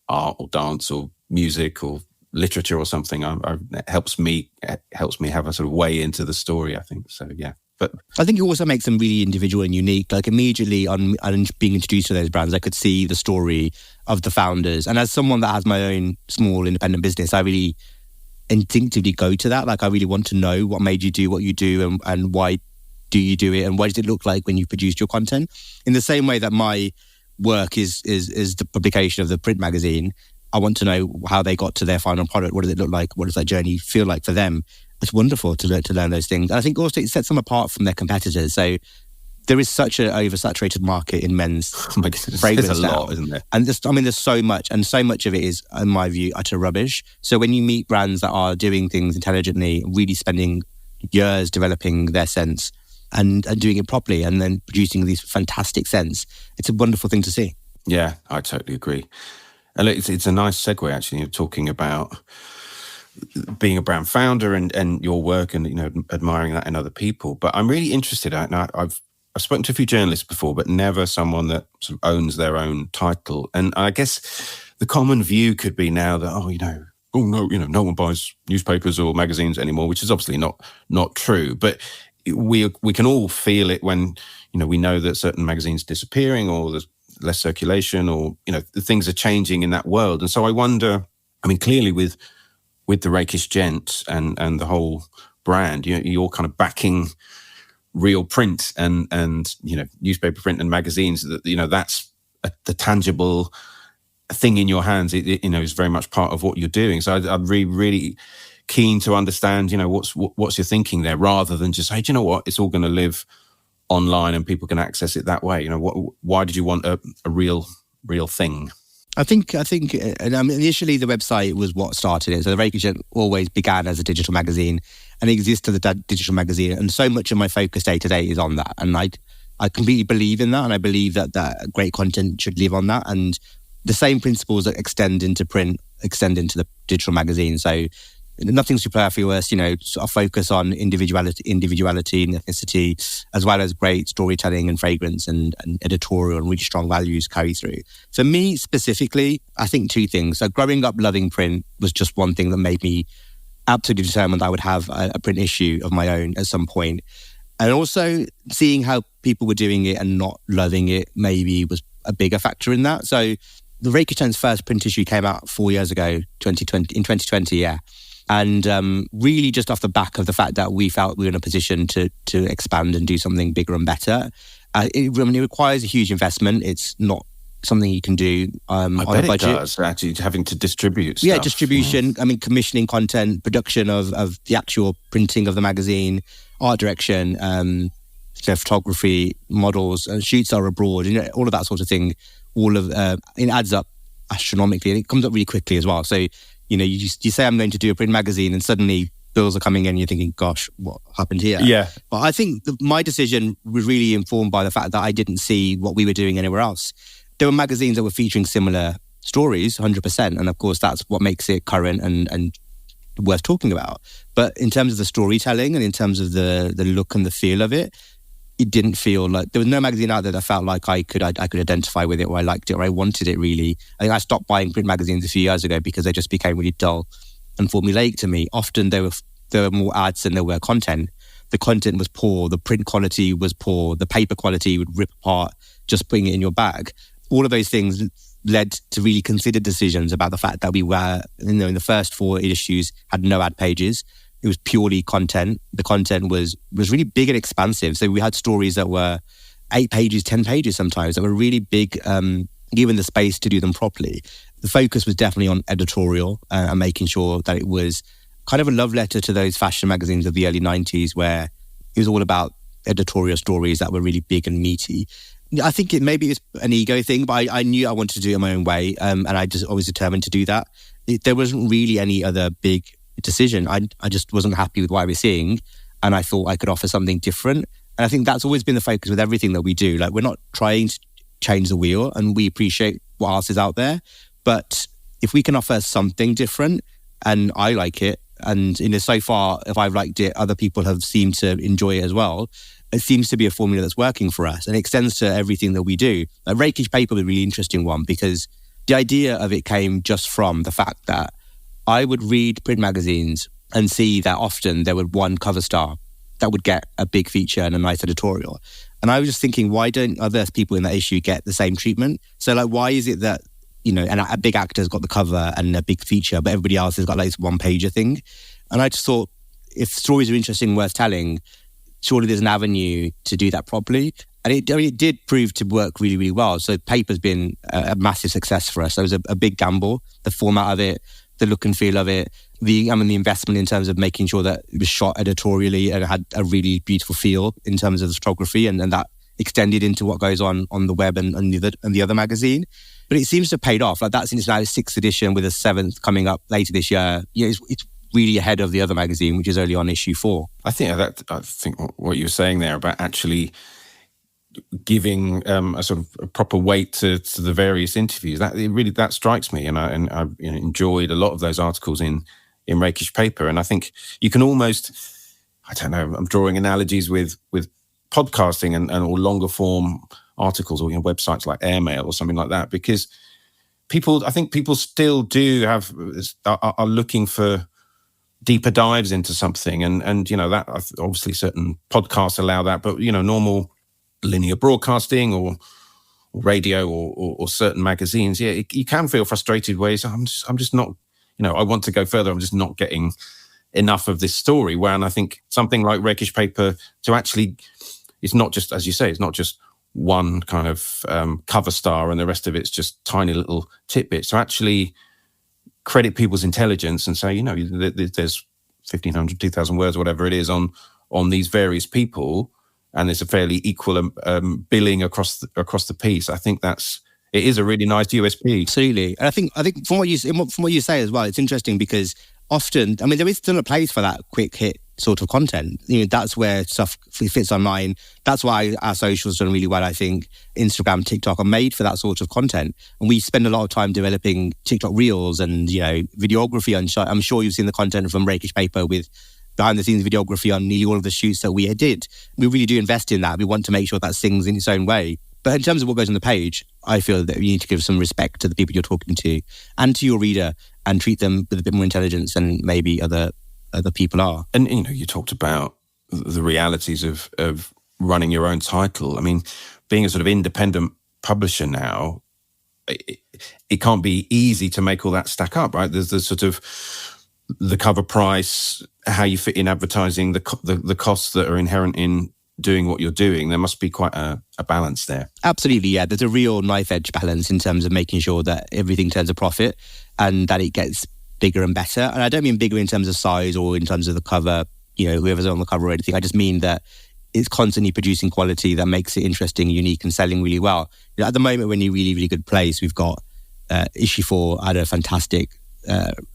art or dance or music or literature or something, it helps me have a sort of way into the story, I think. So yeah. But I think it also makes them really individual and unique. Like immediately on being introduced to those brands, I could see the story of the founders. And as someone that has my own small independent business, I really instinctively go to that. Like I really want to know what made you do what you do, and why do you do it, and what does it look like when you produced your content. In the same way that my work is the publication of the print magazine, I want to know how they got to their final product. What does it look like? What does that journey feel like for them? It's wonderful to learn those things. And I think also it sets them apart from their competitors. So there is such an oversaturated market in men's fragrance there's a now. lot, isn't there? And there's so much, and so much of it is, in my view, utter rubbish. So when you meet brands that are doing things intelligently, really spending years developing their scents and doing it properly, and then producing these fantastic scents, it's a wonderful thing to see. Yeah, I totally agree. And it's a nice segue, actually. You're talking about being a brand founder and your work, and admiring that in other people. But I'm really interested. I've spoken to a few journalists before, but never someone that sort of owns their own title. And I guess the common view could be now that no one buys newspapers or magazines anymore, which is obviously not true. But we can all feel it when we know that certain magazines are disappearing, or there's less circulation, or things are changing in that world. And so I wonder, clearly with the Rakish Gent and the whole brand, you're kind of backing real print and newspaper print and magazines. That that's the tangible thing in your hands. It is very much part of what you're doing. So I'm really, really keen to understand what's your thinking there, rather than just say, do you know what, it's all going to live online and people can access it that way. Why did you want a real thing? I think initially the website was what started it. So the Rakish Gent always began as a digital magazine and exists as a digital magazine. And so much of my focus day to day is on that. And I completely believe in that. And I believe that great content should live on that. And the same principles that extend into print extend into the digital magazine. So nothing superfluous, sort of focus on individuality and ethnicity, as well as great storytelling and fragrance and editorial and really strong values carry through. For me specifically, I think 2 things. So growing up loving print was just one thing that made me absolutely determined I would have a print issue of my own at some point. And also seeing how people were doing it and not loving it maybe was a bigger factor in that. So the Rakish Gent's first print issue came out 4 years ago, in 2020, yeah. And really just off the back of the fact that we felt we were in a position to expand and do something bigger and better. It requires a huge investment. It's not something you can do on a budget. It does, actually, having to distribute stuff. Yeah, distribution, commissioning content, production of the actual printing of the magazine, art direction, photography, models, shoots are abroad, all of that sort of thing it adds up astronomically, and it comes up really quickly as well. So, you say I'm going to do a print magazine, and suddenly bills are coming in and you're thinking, gosh, what happened here? Yeah. But I think my decision was really informed by the fact that I didn't see what we were doing anywhere else. There were magazines that were featuring similar stories, 100%. And of course, that's what makes it current and worth talking about. But in terms of the storytelling and in terms of the look and the feel of it, it didn't feel like... There was no magazine out there that felt like I could identify with it, or I liked it, or I wanted it really. I think I stopped buying print magazines a few years ago because they just became really dull and formulaic to me. Often there were more ads than there were content. The content was poor, the print quality was poor, the paper quality would rip apart just putting it in your bag. All of those things led to really considered decisions about the fact that we were, in the first 4 issues, had no ad pages. It was purely content. The content was really big and expansive. So we had stories that were 8 pages, 10 pages sometimes, that were really big, given the space to do them properly. The focus was definitely on editorial and making sure that it was kind of a love letter to those fashion magazines of the early 90s, where it was all about editorial stories that were really big and meaty. I think maybe it's an ego thing, but I knew I wanted to do it in my own way, and I was determined to do that. There wasn't really any other big decision. I just wasn't happy with what I was seeing, and I thought I could offer something different. And I think that's always been the focus with everything that we do. Like, we're not trying to change the wheel, and we appreciate what else is out there. But if we can offer something different, and I like it, and so far, if I've liked it, other people have seemed to enjoy it as well, it seems to be a formula that's working for us, and it extends to everything that we do. Rakish Paper was a really interesting one, because the idea of it came just from the fact that I would read print magazines and see that often there was one cover star that would get a big feature and a nice editorial. And I was just thinking, why don't other people in that issue get the same treatment? So why is it that, and a big actor's got the cover and a big feature, but everybody else has got like this one-pager thing? And I just thought, if stories are interesting, worth telling, surely there's an avenue to do that properly. And it did prove to work really, really well. So Paper's been a massive success for us. So it was a big gamble. The format of it, the look and feel of it, the investment in terms of making sure that it was shot editorially and it had a really beautiful feel in terms of the photography, and that extended into what goes on the web and the other magazine. But it seems to have paid off. Like, that's now 6th edition with a 7th coming up later this year. It's really ahead of the other magazine, which is only on issue 4. I think what you were saying there about actually giving a sort of a proper weight to the various interviews, that strikes me, and I enjoyed a lot of those articles in Rakish Paper. And I think you can almost, I don't know, I'm drawing analogies with podcasting and or longer form articles, or websites like Airmail or something like that, because I think people still are looking for deeper dives into something, and that obviously certain podcasts allow that, but normal linear broadcasting or radio or certain magazines, you can feel frustrated where I'm just not, I want to go further, I'm just not getting enough of this story. Where I think something like Rakish Paper, to actually, it's not just, as you say, it's not just one kind of cover star and the rest of it's just tiny little tidbits. To actually credit people's intelligence and say, there's 1,500, 2,000 words, whatever it is, on these various people, and there's a fairly equal billing across the piece. I think it is a really nice USP. Absolutely. And I think from what you say as well, it's interesting because often, there is still a place for that quick hit sort of content. That's where stuff fits online. That's why our socials done really well. I think Instagram, TikTok are made for that sort of content. And we spend a lot of time developing TikTok reels and, videography. I'm sure you've seen the content from Rakish Paper with behind the scenes videography on nearly all of the shoots that we did. We really do invest in that. We want to make sure that sings in its own way. But in terms of what goes on the page, I feel that you need to give some respect to the people you're talking to and to your reader, and treat them with a bit more intelligence than maybe other people are. And you talked about the realities of running your own title. Being a sort of independent publisher now, it can't be easy to make all that stack up, right? There's the sort of the cover price, how you fit in advertising, the costs that are inherent in doing what you're doing. There must be quite a balance there. Absolutely, yeah. There's a real knife edge balance in terms of making sure that everything turns a profit and that it gets bigger and better. And I don't mean bigger in terms of size or in terms of the cover, whoever's on the cover or anything. I just mean that it's constantly producing quality that makes it interesting, unique, and selling really well. At the moment, we're in a really, really good place. We've got issue 4 had a fantastic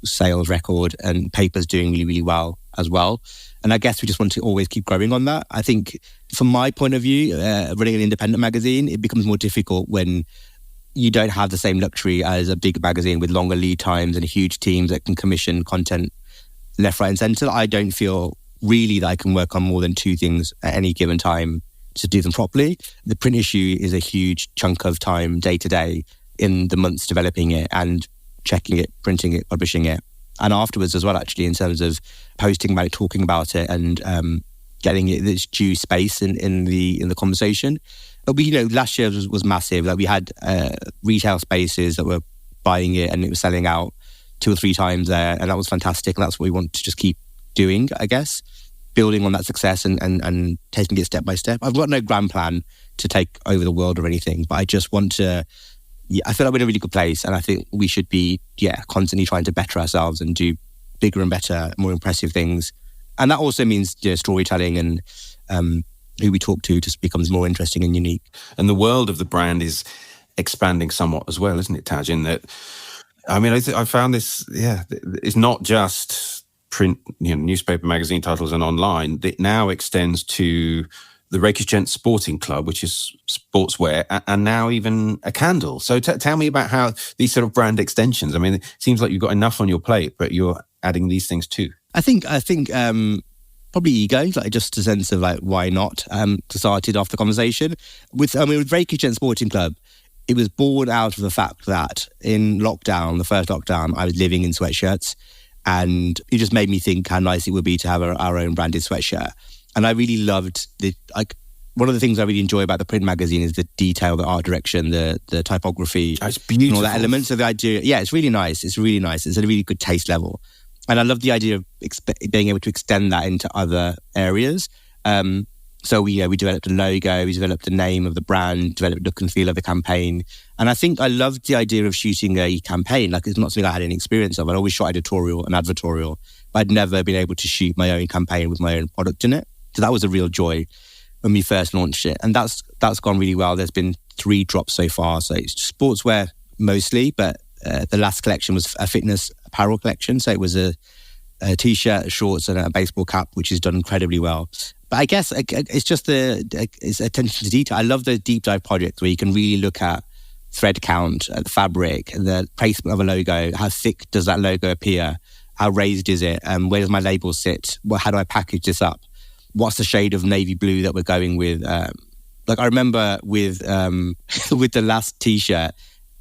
sales record, and Paper's doing really, really well as well. And I guess we just want to always keep growing on that. I think from my point of view, running an independent magazine, it becomes more difficult when you don't have the same luxury as a big magazine with longer lead times and huge teams that can commission content left, right and centre. I don't feel really that I can work on more than 2 things at any given time to do them properly. The print issue is a huge chunk of time day to day in the months developing it and checking it, printing it, publishing it. And afterwards as well, actually, in terms of posting about it, talking about it, and getting it its due space in the conversation. But we, last year was massive. Like, we had retail spaces that were buying it, and it was selling out 2 or 3 times there, and that was fantastic. And that's what we want to just keep doing, I guess, building on that success and taking it step by step. I've got no grand plan to take over the world or anything, but I just want to. Yeah, I feel like we're in a really good place, and I think we should be, constantly trying to better ourselves and do bigger and better, more impressive things. And that also means storytelling and who we talk to just becomes more interesting and unique. And the world of the brand is expanding somewhat as well, isn't it, Taj? In that, I mean, I found this, it's not just print, newspaper, magazine titles and online. It now extends to the Rakish Gent Sporting Club, which is sportswear, and now even a candle. So tell me about how these sort of brand extensions, I mean, it seems like you've got enough on your plate, but you're adding these things too. I think probably ego, like just a sense of like, why not? Started off the conversation. With Rakish Gent Sporting Club, it was born out of the fact that in lockdown, the first lockdown, I was living in sweatshirts, and it just made me think how nice it would be to have our own branded sweatshirt. And I really loved one of the things I really enjoy about the print magazine is the detail, the art direction, the typography, it's beautiful, and all that element. So the idea, it's really nice. It's really nice. It's at a really good taste level, and I love the idea of being able to extend that into other areas. So we developed a logo, we developed the name of the brand, developed the look and feel of the campaign, and I think I loved the idea of shooting a campaign. Like, it's not something I had any experience of. I'd always shot editorial and advertorial, but I'd never been able to shoot my own campaign with my own product in it. So that was a real joy when we first launched it. And that's gone really well. There's been 3 drops so far. So it's sportswear mostly, but the last collection was a fitness apparel collection. So it was a t-shirt, a shorts and a baseball cap, which has done incredibly well. But I guess it's just it's attention to detail. I love those deep dive projects where you can really look at thread count, the fabric, the placement of a logo. How thick does that logo appear? How raised is it? Where does my label sit? How do I package this up? What's the shade of navy blue that we're going with? Like, I remember with the last t-shirt,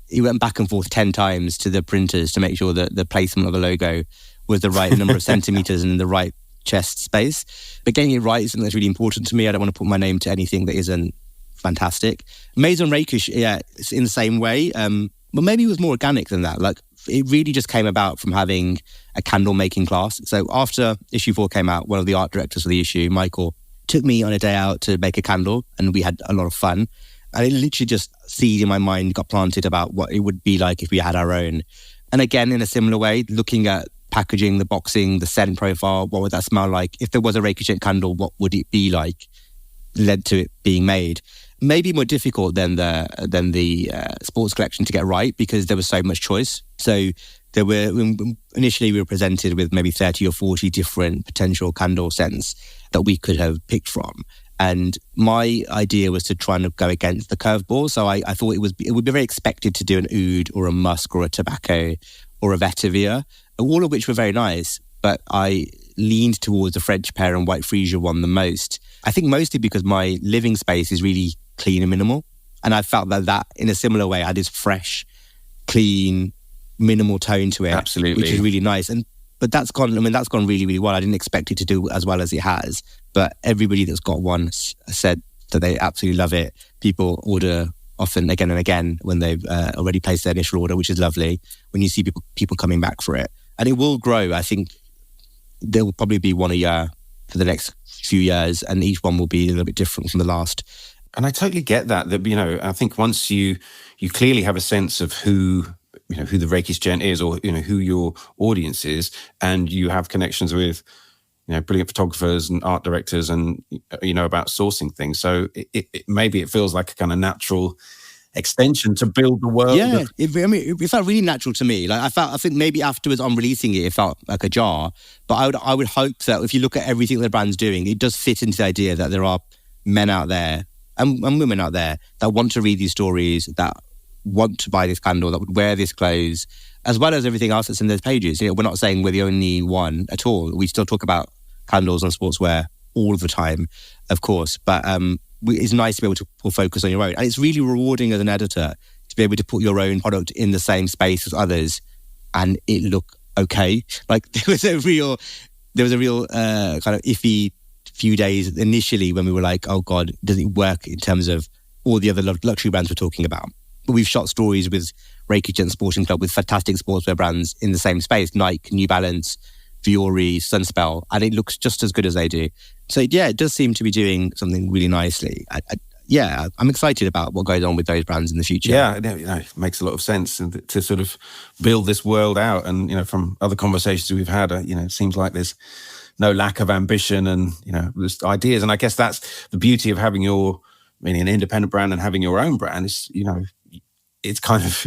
he went back and forth 10 times to the printers to make sure that the placement of the logo was the right number of centimeters and the right chest space. But getting it right is something that's really important to me. I don't want to put my name to anything that isn't fantastic. Maison Rakish, it's in the same way. But maybe it was more organic than that. Like, it really just came about from having a candle making class. So after issue 4 came out, one of the art directors of the issue, Michael, took me on a day out to make a candle, and we had a lot of fun. And it literally just seed in my mind got planted about what it would be like if we had our own. And again, in a similar way, looking at packaging, the boxing, the scent profile, what would that smell like? If there was a Rakish Gent candle, what would it be like? Led to it being made. Maybe more difficult than the sports collection to get right, because there was so much choice. So initially we were presented with maybe 30 or 40 different potential candle scents that we could have picked from. And my idea was to try and go against the curveball. So I thought it would be very expected to do an oud or a musk or a tobacco or a vetiver, all of which were very nice. But I leaned towards the French pear and white freesia one the most. I think mostly because my living space is really clean and minimal. And I felt that in a similar way had this fresh, clean, minimal tone to it. Absolutely. Which is really nice. But that's gone really, really well. I didn't expect it to do as well as it has. But everybody that's got one said that they absolutely love it. People order often again and again when they've already placed their initial order, which is lovely when you see people coming back for it. And it will grow. I think there will probably be one a year for the next few years, and each one will be a little bit different from the last. And I totally get that, I think once you clearly have a sense of who the Rakish Gent is, or, who your audience is, and you have connections with, brilliant photographers and art directors, and about sourcing things. So maybe it feels like a kind of natural extension to build the world. Yeah, it felt really natural to me. Like I think maybe afterwards on releasing it felt like a jar. But I would hope that if you look at everything the brand's doing, it does fit into the idea that there are men out there and women out there that want to read these stories, that want to buy this candle, that would wear this clothes, as well as everything else that's in those pages. We're not saying we're the only one at all. We still talk about candles and sportswear all the time, of course. But it's nice to be able to pull focus on your own. And it's really rewarding as an editor to be able to put your own product in the same space as others and it look okay. Like there was a real kind of iffy few days initially when we were like, oh God, does it work in terms of all the other luxury brands we're talking about? But we've shot stories with Rakish Gent Sporting Club with fantastic sportswear brands in the same space, Nike, New Balance, Fiore, Sunspell, and it looks just as good as they do. So yeah, it does seem to be doing something really nicely. I'm excited about what goes on with those brands in the future. Yeah, it makes a lot of sense to sort of build this world out. And, from other conversations we've had, it seems like there's no lack of ambition and, there's ideas. And I guess that's the beauty of having an independent brand and having your own brand is, it's kind of...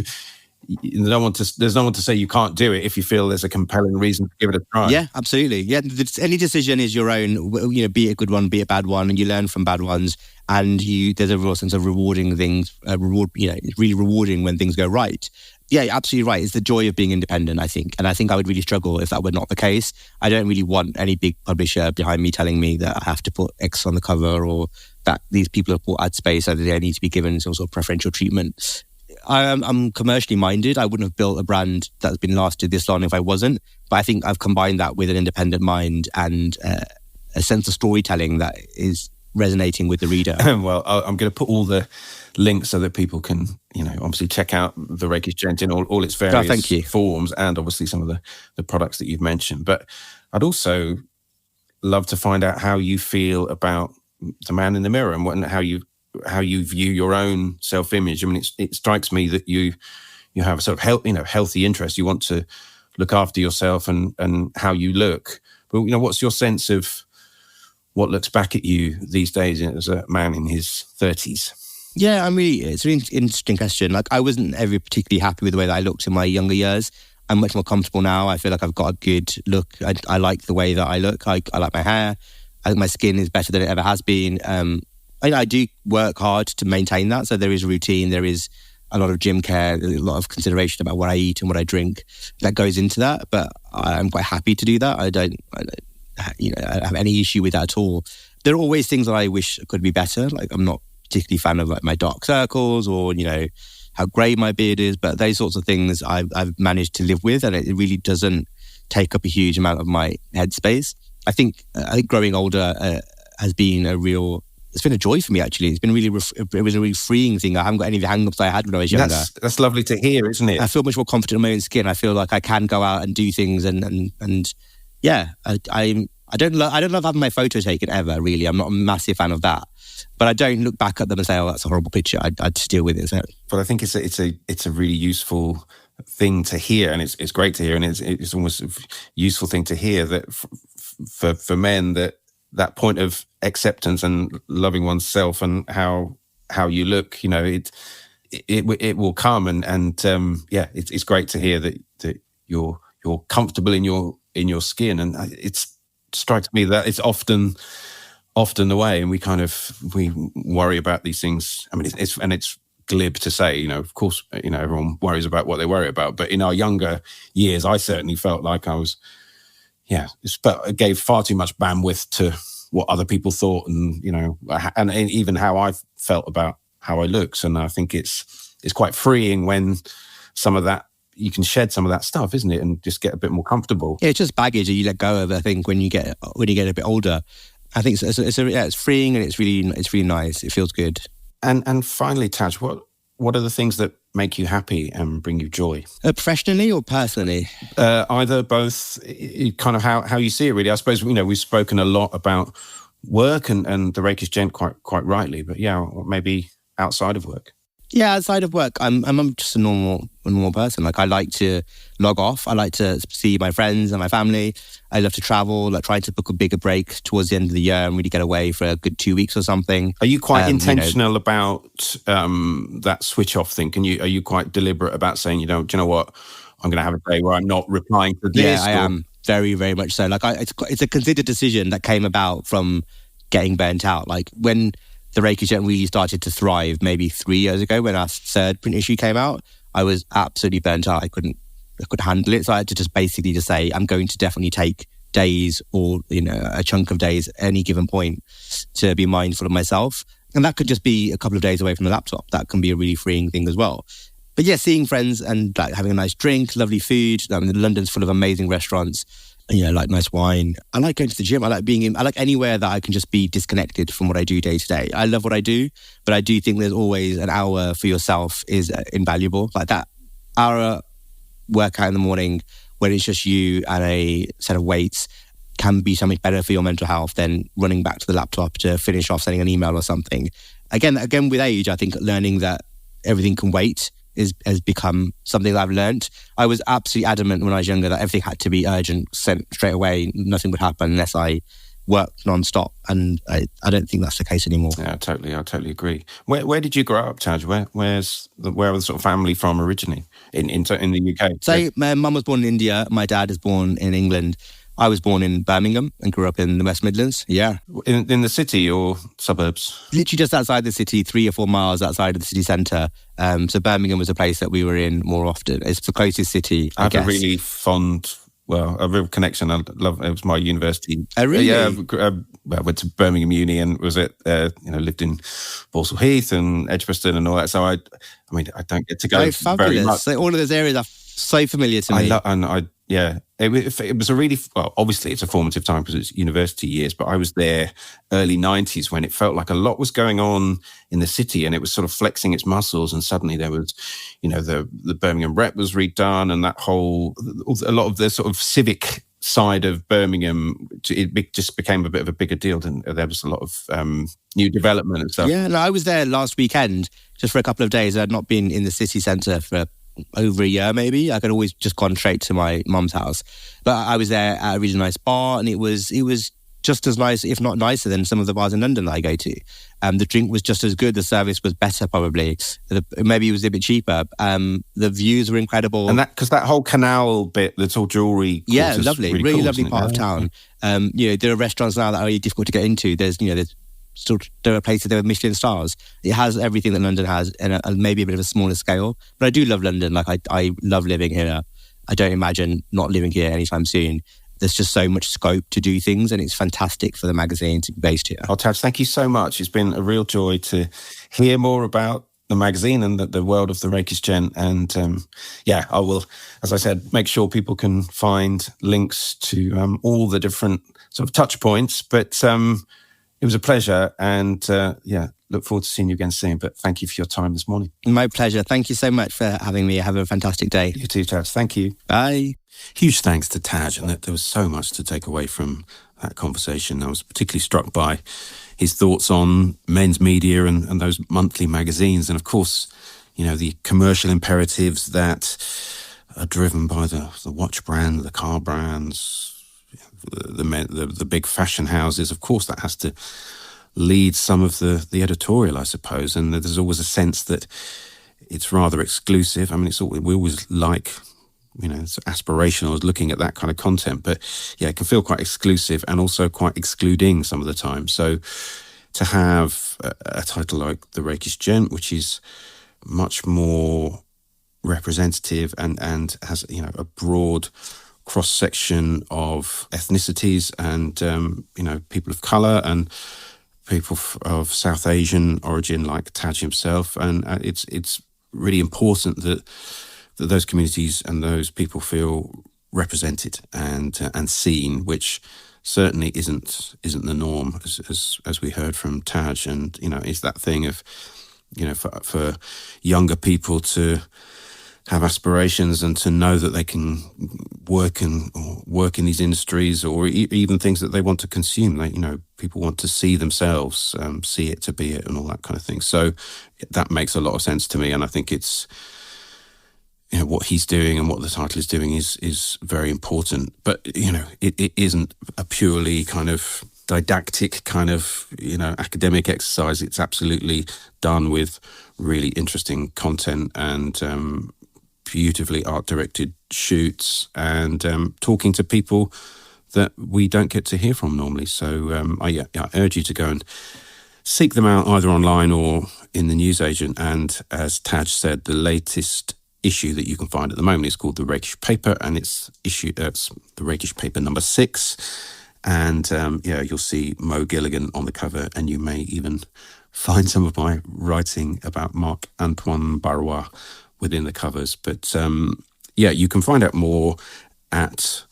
There's no one to say you can't do it if you feel there's a compelling reason to give it a try. Yeah, absolutely. Yeah, any decision is your own. Be it a good one, be it a bad one, and you learn from bad ones. And there's a real sense of rewarding things. It's really rewarding when things go right. Yeah, you're absolutely right. It's the joy of being independent, I think. And I think I would really struggle if that were not the case. I don't really want any big publisher behind me telling me that I have to put X on the cover or that these people have bought ad space so that they need to be given some sort of preferential treatment. I'm commercially minded. I wouldn't have built a brand that's been lasted this long if I wasn't. But I think I've combined that with an independent mind and a sense of storytelling that is resonating with the reader. Well, I'm going to put all the links so that people can, obviously check out the Rakish Gent in all its various forms and obviously some of the products that you've mentioned. But I'd also love to find out how you feel about the man in the mirror and how you view your own self-image. I mean, it strikes me that you have a sort of healthy interest. You want to look after yourself and how you look. But what's your sense of what looks back at you these days as a man in his 30s? Yeah, it's a really interesting question. Like, I wasn't ever particularly happy with the way that I looked in my younger years. I'm much more comfortable now. I feel like I've got a good look. I like the way that I look. I like my hair. I think my skin is better than it ever has been. I do work hard to maintain that. So there is a routine. There is a lot of gym care, a lot of consideration about what I eat and what I drink that goes into that. But I'm quite happy to do that. I don't have any issue with that at all. There are always things that I wish could be better. Like, I'm not particularly a fan of like my dark circles or, how grey my beard is. But those sorts of things I've managed to live with, and it really doesn't take up a huge amount of my headspace. I think growing older has been it's been a joy for me, actually. It's been it was a really freeing thing. I haven't got any of the hang-ups I had when I was younger. That's lovely to hear, isn't it? I feel much more confident in my own skin. I feel like I can go out and do things and yeah, I don't love having my photo taken ever, really. I'm not a massive fan of that. But I don't look back at them and say, oh, that's a horrible picture. I'd just deal with it. So. But I think it's a really useful thing to hear, and it's great to hear, and it's almost a useful thing to hear that for men that point of acceptance and loving oneself and how you look, it will come, and it's great to hear that you're comfortable in your skin, and it strikes me that it's often the way, and we worry about these things. I mean, it's glib to say, of course, everyone worries about what they worry about, but in our younger years, I certainly felt like I was, it gave far too much bandwidth to what other people thought, and and even how I felt about how I looked. And I think it's quite freeing when some of that, you can shed some of that stuff, isn't it, and just get a bit more comfortable. Yeah, it's just baggage that you let go of. I think when you get a bit older, I think it's freeing, and it's really nice. It feels good. And finally, Taj, what are the things that make you happy and bring you joy? Professionally or personally? Either, both. Kind of how you see it, really. I suppose we've spoken a lot about work and the Rakish Gent quite rightly, but maybe outside of work. Yeah, outside of work, I'm just a normal person. Like, I like to log off. I like to see my friends and my family. I love to travel, like try to book a bigger break towards the end of the year and really get away for a good 2 weeks or something. Are you quite intentional about that switch off thing? Are you quite deliberate about saying, do you know what? I'm going to have a day where I'm not replying to this? Yeah, I am. Very, very much so. Like, it's a considered decision that came about from getting burnt out. Like, when the Rakish Gent really started to thrive maybe 3 years ago, when our third print issue came out, I was absolutely burnt out. I couldn't handle it. So I had to just basically say, I'm going to definitely take days, or, a chunk of days at any given point, to be mindful of myself. And that could just be a couple of days away from the laptop. That can be a really freeing thing as well. But yeah, seeing friends and like having a nice drink, lovely food. I mean, London's full of amazing restaurants. Like nice wine. I like going to the gym. I like anywhere that I can just be disconnected from what I do day to day. I love what I do, but I do think there's always an hour for yourself is invaluable. Like that hour workout in the morning when it's just you and a set of weights can be something better for your mental health than running back to the laptop to finish off sending an email or something. Again, with age, I think learning that everything can wait has become something that I've learned. I was absolutely adamant when I was younger that everything had to be urgent, sent straight away. Nothing would happen unless I worked non-stop. And I don't think that's the case anymore. Yeah, I totally agree. Where did you grow up, Taj? Where was the sort of family from originally in the UK? So my mum was born in India. My dad is born in England. I was born in Birmingham and grew up in the West Midlands. Yeah. In the city or suburbs? Literally just outside the city, 3 or 4 miles outside of the city centre. So Birmingham was a place that we were in more often. It's the closest city, I guess. I have a really a real connection. I love it. Was my university. Oh, really? Yeah. I went to Birmingham Uni and lived in Balsall Heath and Edgbaston and all that. So I don't get to go very much. So all of those areas are so familiar to me. It was a really, obviously it's a formative time because it's university years, but I was there early 90s when it felt like a lot was going on in the city and it was sort of flexing its muscles, and suddenly there was, the Birmingham Rep was redone, and a lot of the sort of civic side of Birmingham, it just became a bit of a bigger deal. There was a lot of new development and stuff. Yeah, no, I was there last weekend just for a couple of days. I'd not been in the city centre for over a year maybe. I could always just gone straight to my mum's house, but I was there at a really nice bar, and it was just as nice, if not nicer, than some of the bars in London that I go to. The drink was just as good. The service was better, probably. Maybe it was a bit cheaper. The views were incredible, and because that whole canal bit, that's all jewellery. Yeah, lovely, really cool, lovely part of town. There are restaurants now that are really difficult to get into. There are places there with Michelin stars. It has everything that London has, and maybe a bit of a smaller scale. But I do love London. Like I love living here. I don't imagine not living here anytime soon. There's just so much scope to do things, and it's fantastic for the magazine to be based here. Oh, Taj, thank you so much. It's been a real joy to hear more about the magazine and the world of the Rakish Gent. And I will, as I said, make sure people can find links to all the different sort of touch points. But it was a pleasure, and look forward to seeing you again soon. But thank you for your time this morning. My pleasure. Thank you so much for having me. Have a fantastic day. You too, Taj. Thank you. Bye. Huge thanks to Taj, and there was so much to take away from that conversation. I was particularly struck by his thoughts on men's media and those monthly magazines, and of course, the commercial imperatives that are driven by the watch brand, the car brands, the big fashion houses. Of course, that has to lead some of the editorial, I suppose, and there's always a sense that it's rather exclusive. I mean, we always like, it's aspirational as looking at that kind of content, but yeah, it can feel quite exclusive and also quite excluding some of the time. So to have a title like The Rakish Gent, which is much more representative and has, a broad cross-section of ethnicities and, people of colour and people of South Asian origin like Taj himself. And it's really important that those communities and those people feel represented and seen, which certainly isn't the norm, as we heard from Taj. And, is that thing of, for younger people to have aspirations and to know that they can work in these industries, or even things that they want to consume. They, people want to see themselves, see it to be it, and all that kind of thing. So that makes a lot of sense to me, and I think it's what he's doing and what the title is doing is very important. But it isn't a purely kind of didactic kind of academic exercise. It's absolutely done with really interesting content and beautifully art directed shoots and talking to people that we don't get to hear from normally. So I urge you to go and seek them out either online or in the newsagent. And as Taj said, the latest issue that you can find at the moment is called the Rakish Paper, and it's the Rakish Paper number 6. And you'll see Mo Gilligan on the cover, and you may even find some of my writing about Marc-Antoine Barrois within the covers. But you can find out more at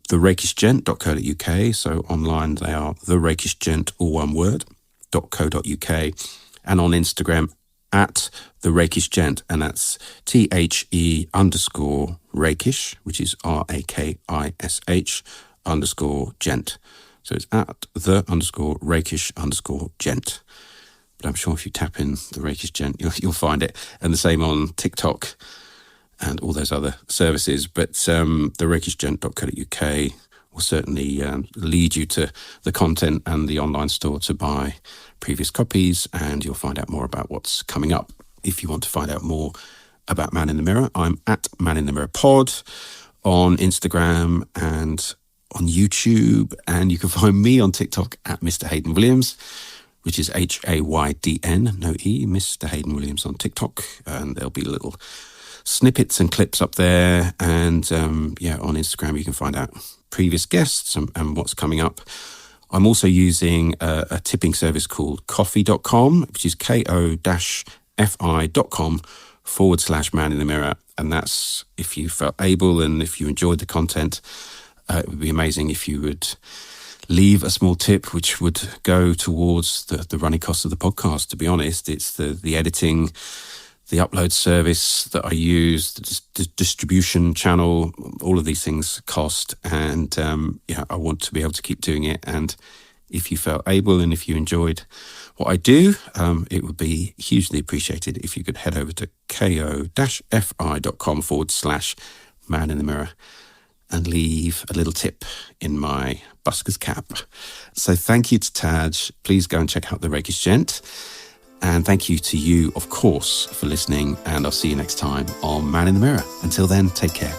therakishgent.co.uk. So online they are therakishgent, all one word, .co.uk, and on Instagram at therakishgent, and that's THE_Rakish, which is RAKISH_gent. So it's at the_Rakish_gent. But I'm sure if you tap in the Rakish Gent, you'll find it. And the same on TikTok and all those other services. But the rakishgent.co.uk will certainly lead you to the content and the online store to buy previous copies, and you'll find out more about what's coming up. If you want to find out more about Man in the Mirror, I'm at Man in the Mirror Pod on Instagram and on YouTube, and you can find me on TikTok at Mr. Hayden Williams, which is HAYDN, no E, Mr. Hayden Williams on TikTok, and there'll be little snippets and clips up there. And on Instagram you can find out previous guests and what's coming up. I'm also using a tipping service called coffee.com, which is ko-fi.com/Man in the Mirror. And that's if you felt able and if you enjoyed the content, it would be amazing if you would leave a small tip, which would go towards the running costs of the podcast. To be honest, it's the editing, the upload service that I use, the distribution channel, all of these things cost. And I want to be able to keep doing it. And if you felt able and if you enjoyed what I do, it would be hugely appreciated if you could head over to ko-fi.com/Man in the Mirror and leave a little tip in my busker's cap. So thank you to Taj. Please go and check out the Rakish Gent. And thank you to you, of course, for listening. And I'll see you next time on Man in the Mirror. Until then, take care.